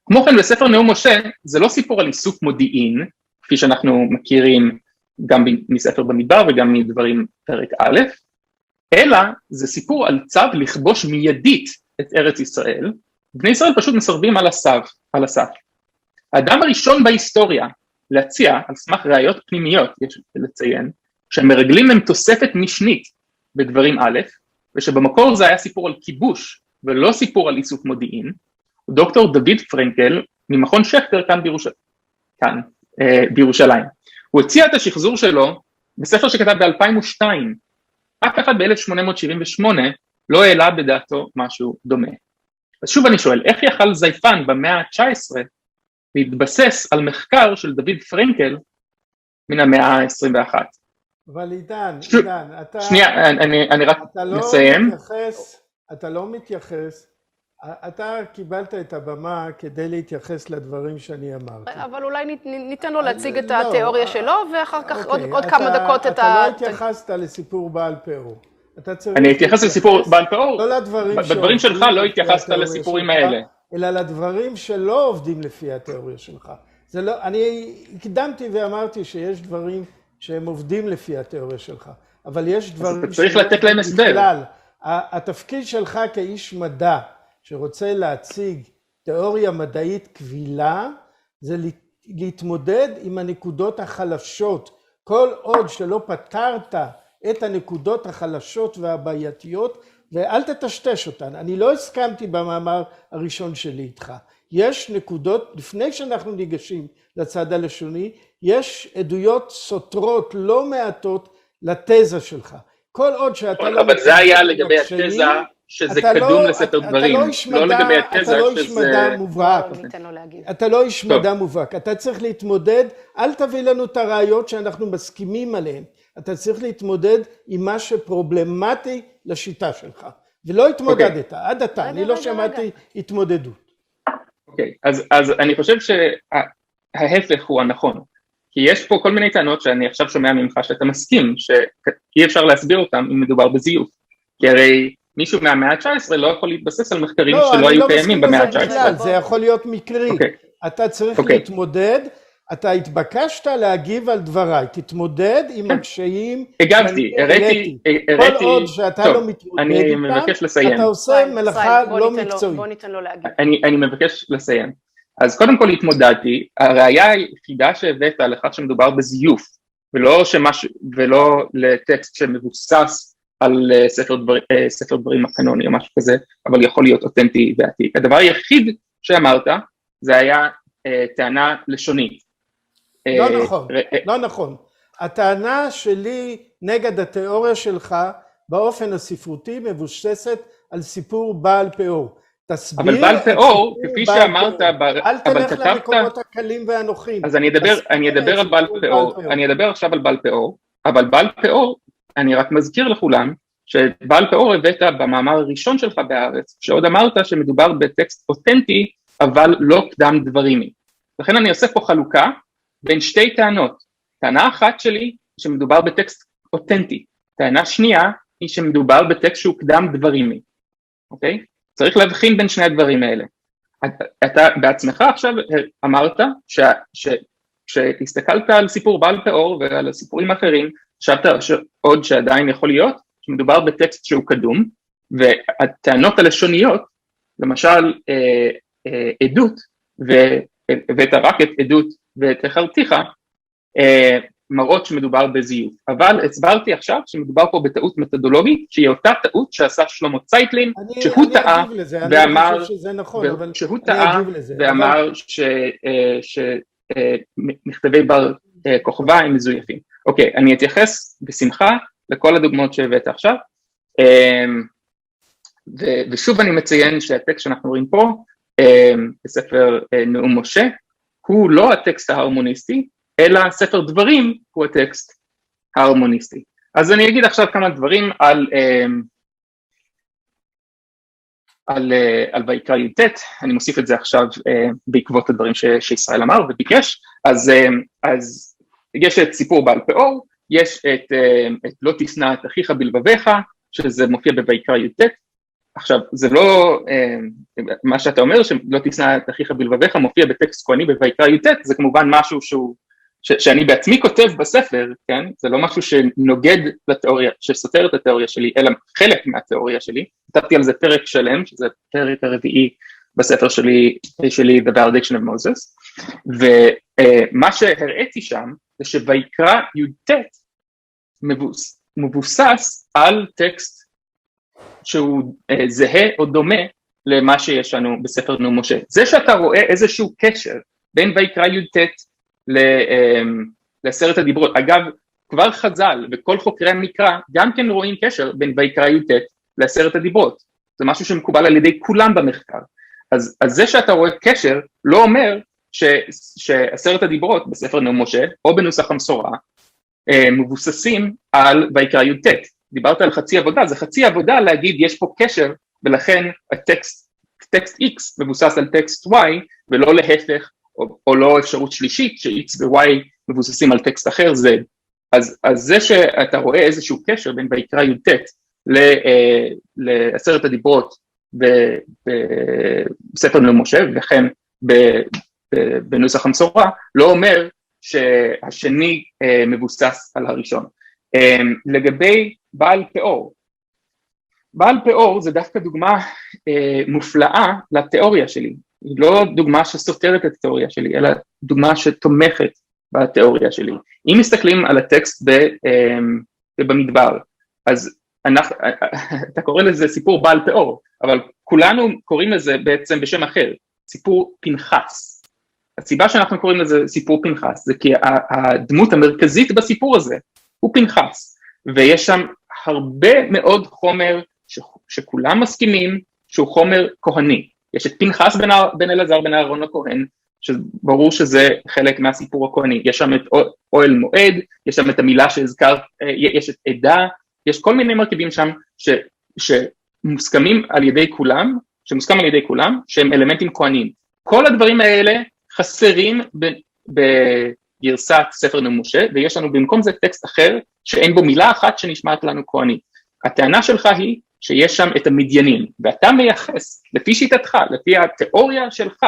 כמו כן בספר נאום משה זה לא סיפור על איסוף מודיעין, כפי שאנחנו מכירים גם מספר במדבר וגם מדברים פרק א', אלא זה סיפור על צו לכבוש מיידית את ארץ ישראל, בני ישראל פשוט מסרבים על הסף. האדם הראשון בהיסטוריה להציע על סמך ראיות פנימיות, יש לציין, שהמרגלים הם תוספת משנית בדברים א', ושבמקור זה היה סיפור על כיבוש ולא סיפור על איסוף מודיעין, דוקטור דוד פרנקל ממכון שכטר כאן בירושלים. הוא הציע את השחזור שלו בספר שכתב ב-2002, רק אחד ב-1878 לא העלה בדעתו משהו דומה. אז שוב אני שואל, איך יכל זייפן במאה ה-19 להתבסס על מחקר של דוד פרנקל מן המאה ה-21? אבל עידן, אתה... שנייה, אני רק מסיים. אתה לא מתייחס, אתה קיבלת את הבמה כדי להתייחס לדברים שאני אמרתי. אבל אולי ניתן לו להציג את התיאוריה שלו, ואחר כך עוד כמה דקות את אתה לא התייחסת לסיפור בעל פאור. אני אתייחס לסיפור בעל פאור, לא לדברים בדברים שלך לא התייחסת לסיפורים האלה. אלא לדברים שלא עובדים לפי התיאוריה שלך. אני הקדמתי ואמרתי שיש דברים שהם עובדים לפי התיאוריה שלך, אבל יש דברים... אז אתה צריך לתת להם הסבר. התפקיד שלך כאיש מדע, שרוצה להציג תיאוריה מדעית קבילה, זה להתמודד עם הנקודות החלשות. כל עוד שלא פתרת את הנקודות החלשות והבעייתיות, ואל תטשטש אותן. אני לא הסכמתי במאמר הראשון שלי איתך. יש נקודות, לפני שאנחנו ניגשים לצד הלשוני, יש עדויות סותרות לא מעטות לתזה שלך. כל עוד שאתה לא... אבל זה היה לגבי התזה שזה קדום לספר דברים, לא לגבי התזה שזה... אתה לא איש מדע מובהק. אתה לא איש מדע מובהק. אתה צריך להתמודד, אל תביא לנו את הרעיות שאנחנו מסכימים עליהן. אתה צריך להתמודד עם מה שפרובלמטי לשיטה שלך. ולא התמודדת, עד עתה, אני לא שמעתי התמודדות. אוקיי, אז אני חושב שההפך הוא הנכון. כי יש פה כל מיני טענות שאני עכשיו שומע ממך שאתה מסכים, שאי אפשר להסביר אותם אם מדובר בזיוף. כי הרי מישהו מהמאה ה-19 לא יכול להתבסס על מחקרים שלא היו קיימים במאה ה-19. זה יכול להיות מקרי. אתה צריך להתמודד, אתה התבקשת להגיב על דבריי, תתמודד עם הקשיים. הגבתי, הראיתי. כל עוד שאתה לא מתמודד איתם, אתה עושה מלאכה לא מקצועית. בוא ניתן לו להגיב. אני מבקש לסיים. אז קודם כל התמודדתי, הראייה היחידה שהבאת לכך שמדובר בזיוף, ולא לטקסט שמבוסס על ספר דברים הקנוני או משהו כזה, אבל יכול להיות אותנטי ועתיק. הדבר היחיד שאמרת, זה היה טענה לשונית. לא נכון, לא נכון. הטענה שלי נגד התיאוריה שלך באופן הספרותי מבוססת על סיפור בעל פאור. אבל בעל פאור, כפי שאמרת, אל תלך למקומות הקלים והנוחים. אז אני אדבר על בעל פאור, אני אדבר עכשיו על בעל פאור, אבל בעל פאור, אני רק מזכיר לכולם, שבעל פאור הבאת במאמר הראשון שלך בארץ, שעוד אמרת שמדובר בטקסט אותנטי, אבל לא קדם דברימי. לכן אני עושה פה חלוקה בין שתי טענות. טענה אחת שלי, שמדובר בטקסט אותנטי. טענה שנייה, היא שמדובר בטקסט שהוא קדם דברימי, אוקיי? צריך להבחין בין שני הדברים האלה. אתה בעצמך עכשיו אמרת שהסתכלת על סיפור בעל פאור ועל הסיפורים האחרים, חשבת עוד שעדיין יכול להיות שמדובר בטקסט שהוא קדום, והטענות הלשוניות, למשל עדות, ואת רק את עדות ואת החרתיך, מראות שמדובר בזיוף. אבל הסברתי עכשיו שמדובר פה בטעות מתודולוגית, שהיא אותה טעות שעשה שלמה צייטלין, שהוא טעה ואמר, שהוא טעה ואמר שמכתבי בר כוכבא הם מזויפים. אוקיי, אני אתייחס בשמחה לכל הדוגמאות שהבאת עכשיו, ושוב אני מציין שהטקסט שאנחנו רואים פה, בספר נאום משה, הוא לא הטקסט ההרמוניסטי, אלא ספר דברים הוא הטקסט ההרמוניסטי. אז אני אגיד עכשיו כמה דברים על ויקרא י"ט, אני מוסיף את זה עכשיו בעקבות הדברים שישראל אמר וביקש, אז יש את סיפור בעל פאור, יש את לא תשנא את אחיך בלבביך, שזה מופיע בויקרא י"ט, עכשיו זה לא, מה שאתה אומר שלא תשנא את אחיך בלבביך מופיע בטקסט כהני בויקרא י"ט, זה כמובן משהו שאני בעצמי כותב בספר, כן? זה לא משהו שנוגד לתיאוריה, שסותר את התיאוריה שלי, אלא חלק מהתיאוריה שלי, כתבתי על זה פרק שלם, שזה פרק הרביעי בספר שלי, The Valediction of Moses, ומה שהראיתי שם, זה שויקרא י"ט מבוסס על טקסט שהוא זהה או דומה למה שיש לנו בספר נאום משה. זה שאתה רואה איזשהו קשר בין ויקרא י"ט לעשרת הדיברות, אגב, כבר חז"ל וכל חוקרי המקרא גם כן רואים קשר בין ויקרא י"ט לעשרת הדיברות, זה משהו שמקובל על ידי כולם במחקר, אז זה שאתה רואה קשר לא אומר שעשרת הדיברות בספר נאום משה או בנוסח המסורה מבוססים על ויקרא י"ט. דיברת על חצי עבודה, זה חצי עבודה להגיד יש פה קשר, ולכן טקסט X מבוסס על טקסט Y, ולא להפך, או לא אפשרות שלישית, ש-X ו-Y מבוססים על טקסט אחר, Z. אז זה שאתה רואה איזשהו קשר בין ויקרא י"ט לעשרת הדיברות בספר נאום משה, וכן בנוסח המסורה, לא אומר שהשני מבוסס על הראשון. לגבי בעל פאור, בעל פאור זה דווקא דוגמה מופלאה לתיאוריה שלי, היא לא דוגמה שסותרת את התיאוריה שלי, אלא דוגמה שתומכת בתיאוריה שלי. אם מסתכלים על הטקסט במדבר, אז אתה קורא לזה סיפור בעל פאור, אבל כולנו קוראים לזה בעצם בשם אחר, סיפור פנחס. הסיבה שאנחנו קוראים לזה סיפור פנחס, זה כי הדמות המרכזית בסיפור הזה הוא פנחס, ויש שם הרבה מאוד חומר שכולם מסכימים שהוא חומר כהני. יש את פנחס בן אלעזר בן אהרון הכהן, שברור שזה חלק מהסיפור הכהני, יש שם את אוהל מועד, יש שם את המילה שהזכרת, יש את עדה, יש כל מיני מרכיבים שם שמוסכמים על ידי כולם, שמוסכם על ידי כולם, שהם אלמנטים כהניים. כל הדברים האלה חסרים בגרסת ספר נאום משה, ויש לנו במקום זה טקסט אחר, שאין בו מילה אחת שנשמעת לנו כהנית. הטענה שלך היא שיש שם את המדיינים, ואתה מייחס, לפי שיטתך, לפי התיאוריה שלך,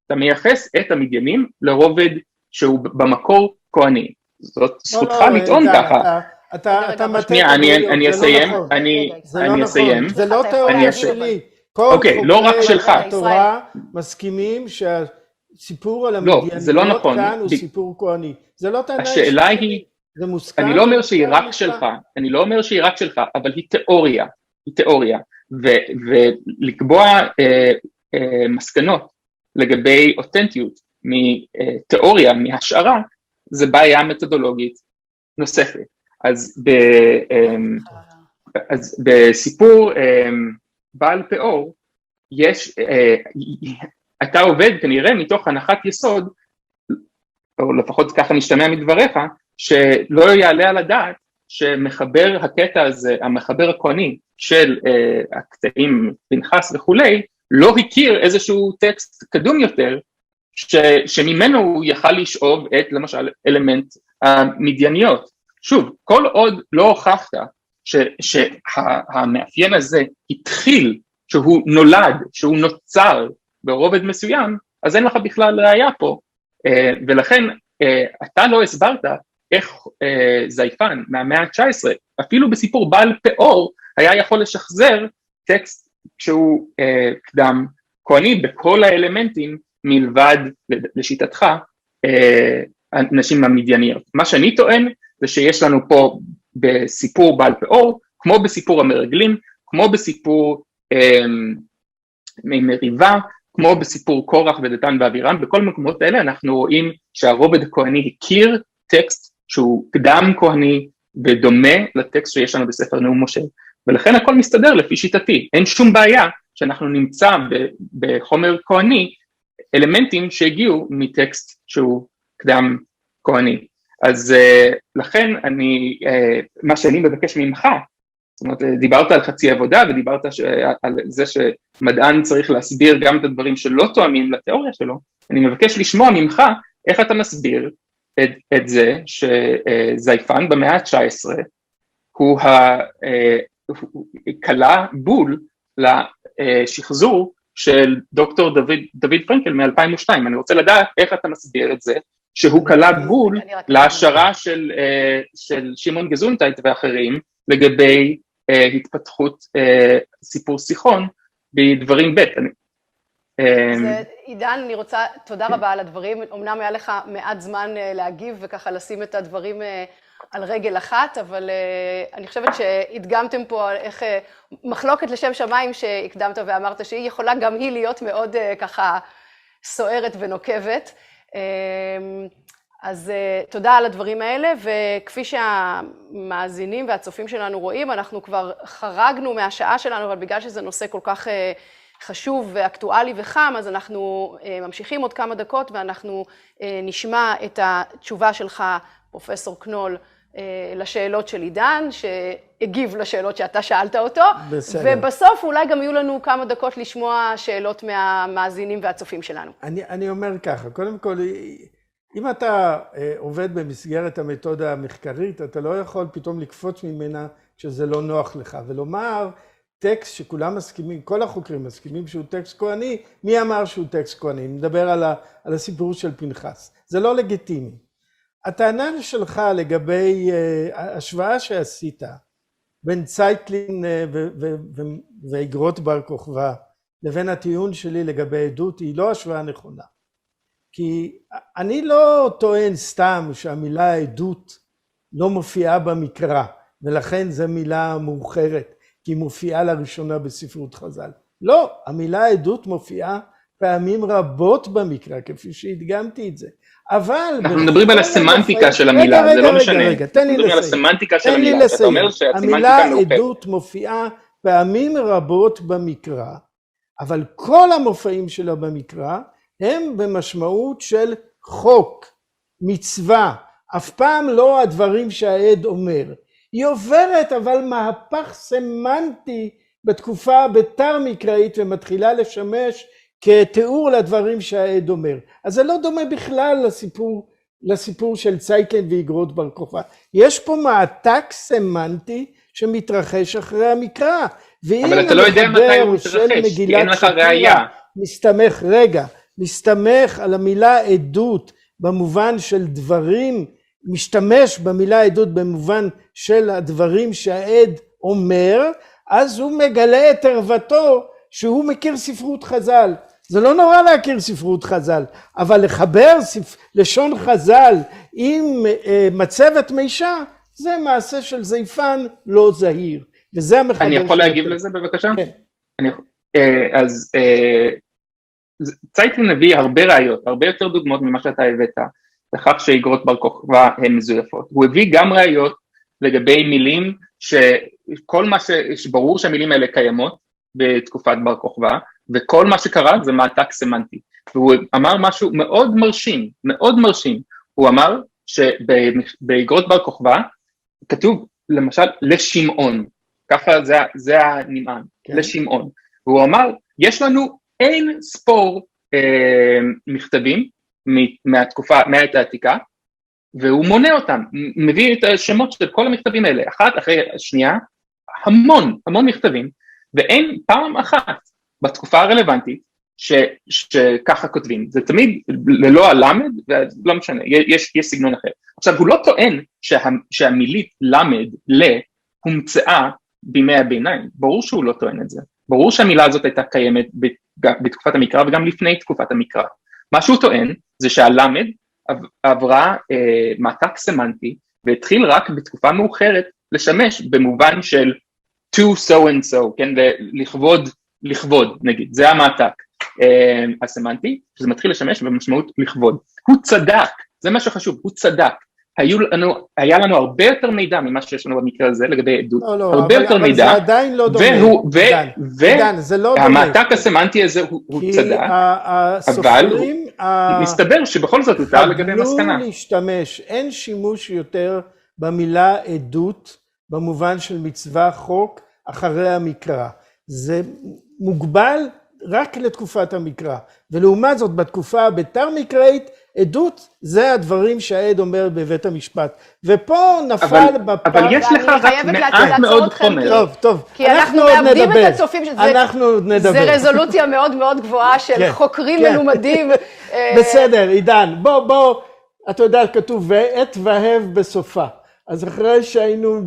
אתה מייחס את המדיינים לרובד שהוא במקור כהני. זאת זכותך לטעון ככה. אתה מטעה, שנייה, אני אסיים, אני אסיים. זה לא תיאוריה שלי. אוקיי, לא רק שלך. התורה מסכימים שהסיפור על המדיינים כאן הוא סיפור כהני. זה לא טענה שלי. השאלה היא, אני לא אומר שהיא רק שלך, אני לא אומר שהיא רק שלך, אבל היא תיאוריה, ולקבוע מסקנות לגבי אותנטיות מתיאוריה, מהשערה, זה בעיה מתודולוגית נוספת. אז בסיפור בעל פאור, אתה עובד כנראה מתוך הנחת יסוד, או לפחות ככה משתמע מדבריך, שלא יעלה על הדעת שמחבר הקטע הזה, המחבר הכהני של הקטעים פנחס וכולי, לא הכיר איזשהו טקסט קדום יותר, שממנו הוא יכל לשאוב את למשל אלמנט המדייניות. שוב, כל עוד לא הוכחת שהמאפיין הזה התחיל, שהוא נולד, שהוא נוצר ברובד מסוים, אז אין לך בכלל ראייה פה, ולכן אתה לא הסברת איך זייפן מהמאה ה-19, אפילו בסיפור בעל פאור, היה יכול לשחזר טקסט שהוא קדם כהני בכל האלמנטים מלבד לשיטתך אנשים המדייניות. מה שאני טוען זה שיש לנו פה בסיפור בעל פאור, כמו בסיפור המרגלים, כמו בסיפור מריבה, כמו בסיפור קורח ודתן ואבירם, בכל מקומות האלה אנחנו רואים שהרובד הכהני הכיר טקסט שהוא קדם כהני ודומה לטקסט שיש לנו בספר נאום משה, ולכן הכל מסתדר לפי שיטתי, אין שום בעיה שאנחנו נמצא בחומר כהני אלמנטים שהגיעו מטקסט שהוא קדם כהני. אז לכן מה שאני מבקש ממך, זאת אומרת, דיברת על חצי עבודה ודיברת על זה שמדען צריך להסביר גם את הדברים שלא תואמים לתיאוריה שלו, אני מבקש לשמוע ממך איך אתה מסביר את זה שזייפן במאה ה-19 הוא קלה בול לשחזור של דוקטור דוד פרנקל מ-2002. אני רוצה לדעת איך אתה מסביר את זה, שהוא קלה בול להשערה של שמעון גזונטייט ואחרים, לגבי התפתחות סיפור סיחון בדברים ב'. עידן, אני רוצה, תודה רבה על הדברים, אמנם היה לך מעט זמן להגיב וככה לשים את הדברים על רגל אחת, אבל אני חושבת שהדגמתם פה איך מחלוקת לשם שמיים שהקדמת ואמרת שהיא יכולה גם היא להיות מאוד ככה סוערת ונוקבת. אז תודה על הדברים האלה, וכפי שהמאזינים והצופים שלנו רואים, אנחנו כבר חרגנו מהשעה שלנו, אבל בגלל שזה נושא כל כך חשוב ואקטואלי וחם, אז אנחנו ממשיכים עוד כמה דקות, ואנחנו נשמע את התשובה שלך, פרופסור קנול, לשאלות של עידן, שהגיב לשאלות שאתה שאלת אותו, בסדר. ובסוף אולי גם יהיו לנו כמה דקות לשמוע שאלות מהמאזינים והצופים שלנו. אני אומר ככה, קודם כל, אם אתה עובד במסגרת המתודה המחקרית, אתה לא יכול פתאום לקפוץ ממנה כשזה לא נוח לך, ולומר טקסט שכולם מסכימים, כל החוקרים מסכימים שהוא טקסט כהני, מי אמר שהוא טקסט כהני? נדבר על הסיפור של פנחס. זה לא לגיטימי. הטענה שלך לגבי השוואה שעשית בין צייטלין ואיגרות בר כוכבא לבין הטיעון שלי לגבי עדות היא לא השוואה נכונה. כי אני לא טוען סתם שהמילה עדות לא מופיעה במקרא, ולכן זו מילה מאוחרת, כי היא מופיעה לראשונה בספרות חז"ל. לא, המילה עדות מופיעה פעמים רבות במקרא, כפי שהדגמתי את זה. אבל... אנחנו מדברים על הסמנטיקה של המילה, זה לא משנה. רגע, תן לי לסיים. תן לי לסיים. המילה עדות מופיעה פעמים רבות במקרא, אבל כל המופעים שלה במקרא הם במשמעות של חוק, מצווה, אף פעם לא הדברים שהעד אומר. היא עוברת אבל מהפך סמנטי בתקופה בתר מקראית ומתחילה לשמש כתיאור לדברים שהעד אומר. אז זה לא דומה בכלל לסיפור של צייטלין ואיגרות בר כוכבא. יש פה מעתק סמנטי שמתרחש אחרי המקרא. אבל אתה לא יודע מתי הוא מתרחש, כי אין לך ראייה. מסתמך על המילה עדות במובן של דברים, משתמש במילה עדות במובן של הדברים שהעד אומר, אז הוא מגלה את ערוותו שהוא מכיר ספרות חז"ל. זה לא נורא להכיר ספרות חז"ל, אבל לחבר לשון חז"ל עם מצבת מישה, זה מעשה של זייפן לא זהיר. וזה המחבר. אני יכול להגיב לזה בבקשה? כן. אז צייטלין הביא הרבה ראיות, הרבה יותר דוגמאות ממה שאתה הבאת, לכך שאיגרות בר כוכבא הן מזויפות. הוא הביא גם ראיות לגבי מילים שכל מה שברור שהמילים האלה קיימות בתקופת בר כוכבא, וכל מה שקרה זה מעתק סמנטי. והוא אמר משהו מאוד מרשים, מאוד מרשים. הוא אמר שבאיגרות בר כוכבא כתוב למשל לשמעון, ככה זה הנמען, כן. לשמעון. והוא אמר, יש לנו אין ספור מכתבים מהעת העתיקה, והוא מונה אותם, מביא את השמות של כל המכתבים האלה, אחת אחרי השנייה, המון מכתבים, ואין פעם אחת בתקופה הרלוונטית שככה כותבים, זה תמיד ללא הלמד, ולא משנה, יש סגנון אחר. עכשיו, הוא לא טוען שהמילית למד הומצאה בימי הביניים, ברור שהוא לא טוען את זה, ברור שהמילה הזאת הייתה קיימת בתקופת המקרא וגם לפני תקופת המקרא. מה שהוא טוען זה שהלמד עברה מעתק סמנטי, והתחיל רק בתקופה מאוחרת לשמש במובן של to so and so, כן, לכבוד, נגיד, זה המעתק הסמנטי, שזה מתחיל לשמש במשמעות לכבוד. הוא צדק, זה מה שחשוב, הוא צדק. היה לנו הרבה יותר מידע ממה שיש לנו במקרה הזה לגבי עדות, הרבה יותר מידע, אבל זה עדיין לא דומה, והמעתק הסמנטי הזה הוא צדק, אבל מסתבר שבכל זאת הוא טעה לגבי מסקנה. חדלו להשתמש, אין שימוש יותר במילה עדות, במובן של מצווה חוק, אחרי המקרא. זה מוגבל רק לתקופת המקרא, ולעומת זאת בתקופה הביתר מקראית, עדות זה הדברים שהעד אומר בבית המשפט, ופה נפל בפעם. אבל יש לך רק מעט מאוד חומר. טוב, כי אנחנו מאבדים את הצופים, זה רזולוציה מאוד מאוד גבוהה של חוקרים מלומדים. בסדר, עידן, בוא, אתה יודע, כתוב ועת והב בסופה, אז אחרי שהיינו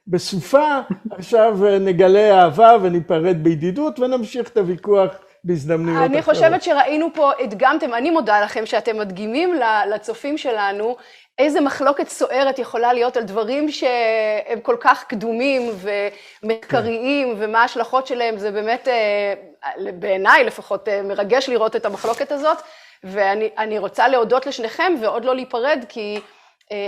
בסופה, עכשיו נגלה אהבה וניפרד בידידות ונמשיך את הוויכוח בהזדמנויות אחרות. אני חושבת שראינו פה, הדגמתם, אני מודה לכם שאתם מדגימים לצופים שלנו, איזה מחלוקת סוערת יכולה להיות על דברים שהם כל כך קדומים ומחקריים, ומה ההשלכות שלהם, זה באמת, בעיניי לפחות, מרגש לראות את המחלוקת הזאת, ואני רוצה להודות לשניכם ועוד לא להיפרד, כי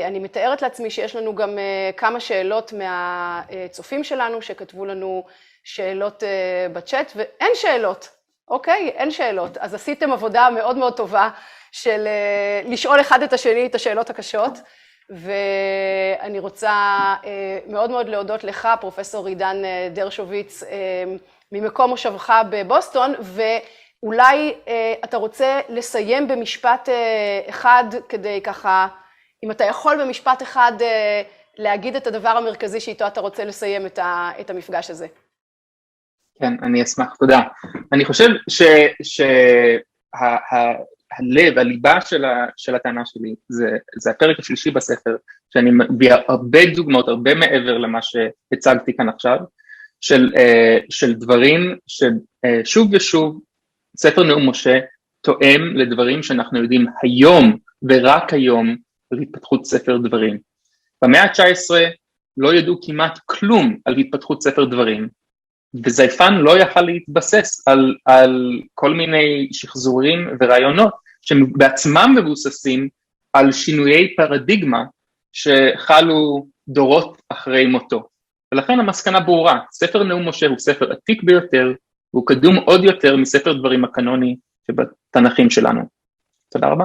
אני מתארת לעצמי שיש לנו גם כמה שאלות מהצופים שלנו, שכתבו לנו שאלות בצ'אט, ואין שאלות, אוקיי? אין שאלות. אז עשיתם עבודה מאוד מאוד טובה של לשאול אחד את השני את השאלות הקשות, ואני רוצה מאוד מאוד להודות לך, פרופסור עידן דרשוביץ, ממקום מושבך בבוסטון, ואולי אתה רוצה לסיים במשפט אחד כדי ככה, אם אתה יכול במשפט אחד להגיד את הדבר המרכזי שאיתו אתה רוצה לסיים את המפגש הזה. כן, אני אשמח, תודה. אני חושב שהלב, הליבה של הטענה שלי, זה הפרק השלישי בספר, שאני מביא הרבה דוגמאות, הרבה מעבר למה שהצגתי כאן עכשיו, של דברים ששוב ושוב, ספר נאום משה תואם לדברים שאנחנו יודעים היום ורק היום, על התפתחות ספר דברים. במאה ה-19 לא ידעו כמעט כלום על התפתחות ספר דברים, וזייפן לא יכל להתבסס על כל מיני שחזורים ורעיונות, שבעצמם מבוססים על שינויי פרדיגמה שחלו דורות אחרי מותו. ולכן המסקנה ברורה, ספר נאום משה הוא ספר עתיק ביותר, והוא קדום עוד יותר מספר דברים הקנוני שבתנ"כים שלנו. תודה רבה.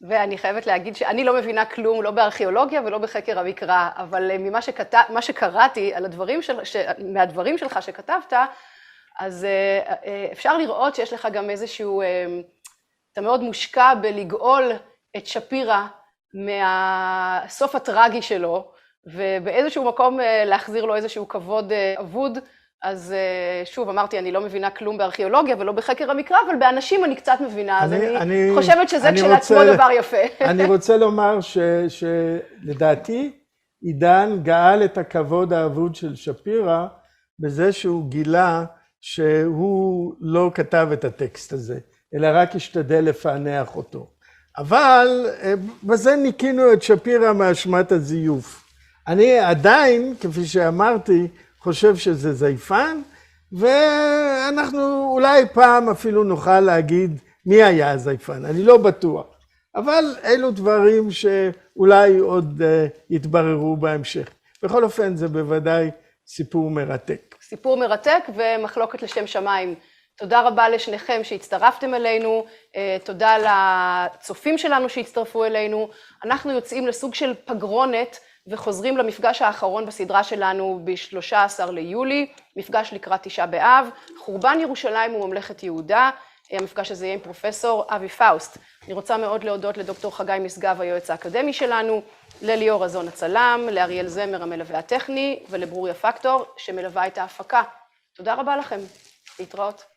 ואני חייבת להגיד שאני לא מבינה כלום, לא בארכיאולוגיה ולא בחקר המקרא, אבל מה שקראתי על מהדברים שלך שכתבת, אז אפשר לראות שיש לך גם איזשהו, אתה מאוד מושקע בלגאול את שפירא מהסוף הטרגי שלו, ובאיזשהו מקום להחזיר לו איזשהו כבוד אבוד, אז שוב, אמרתי, אני לא מבינה כלום בארכיאולוגיה ולא בחקר המקרא, אבל באנשים אני קצת מבינה, אז אני חושבת שזה כשלעצמו דבר יפה. אני רוצה לומר שלדעתי, עידן גאל את הכבוד האבוד של שפירא, בזה שהוא גילה שהוא לא כתב את הטקסט הזה, אלא רק השתדל לפענח אותו. אבל בזה ניקינו את שפירא מאשמת הזיוף. אני עדיין, כפי שאמרתי, חושב שזה זייפן, ואנחנו אולי פעם אפילו נוכל להגיד מי היה הזייפן, אני לא בטוח. אבל אלו דברים שאולי עוד יתבררו בהמשך. בכל אופן זה בוודאי סיפור מרתק. סיפור מרתק ומחלוקת לשם שמיים. תודה רבה לשניכם שהצטרפתם אלינו, תודה לצופים שלנו שהצטרפו אלינו. אנחנו יוצאים לסוג של פגרונת, וחוזרים למפגש האחרון בסדרה שלנו ב-13 ליולי, מפגש לקראת תשעה באב, חורבן ירושלים וממלכת יהודה, המפגש הזה יהיה עם פרופסור אבי פאוסט. אני רוצה מאוד להודות לדוקטור חגי משגב, היועץ האקדמי שלנו, לליאור רזון הצלם, לאריאל זמר המלווה הטכני ולברוריה פקטור שמלווה את ההפקה. תודה רבה לכם, להתראות.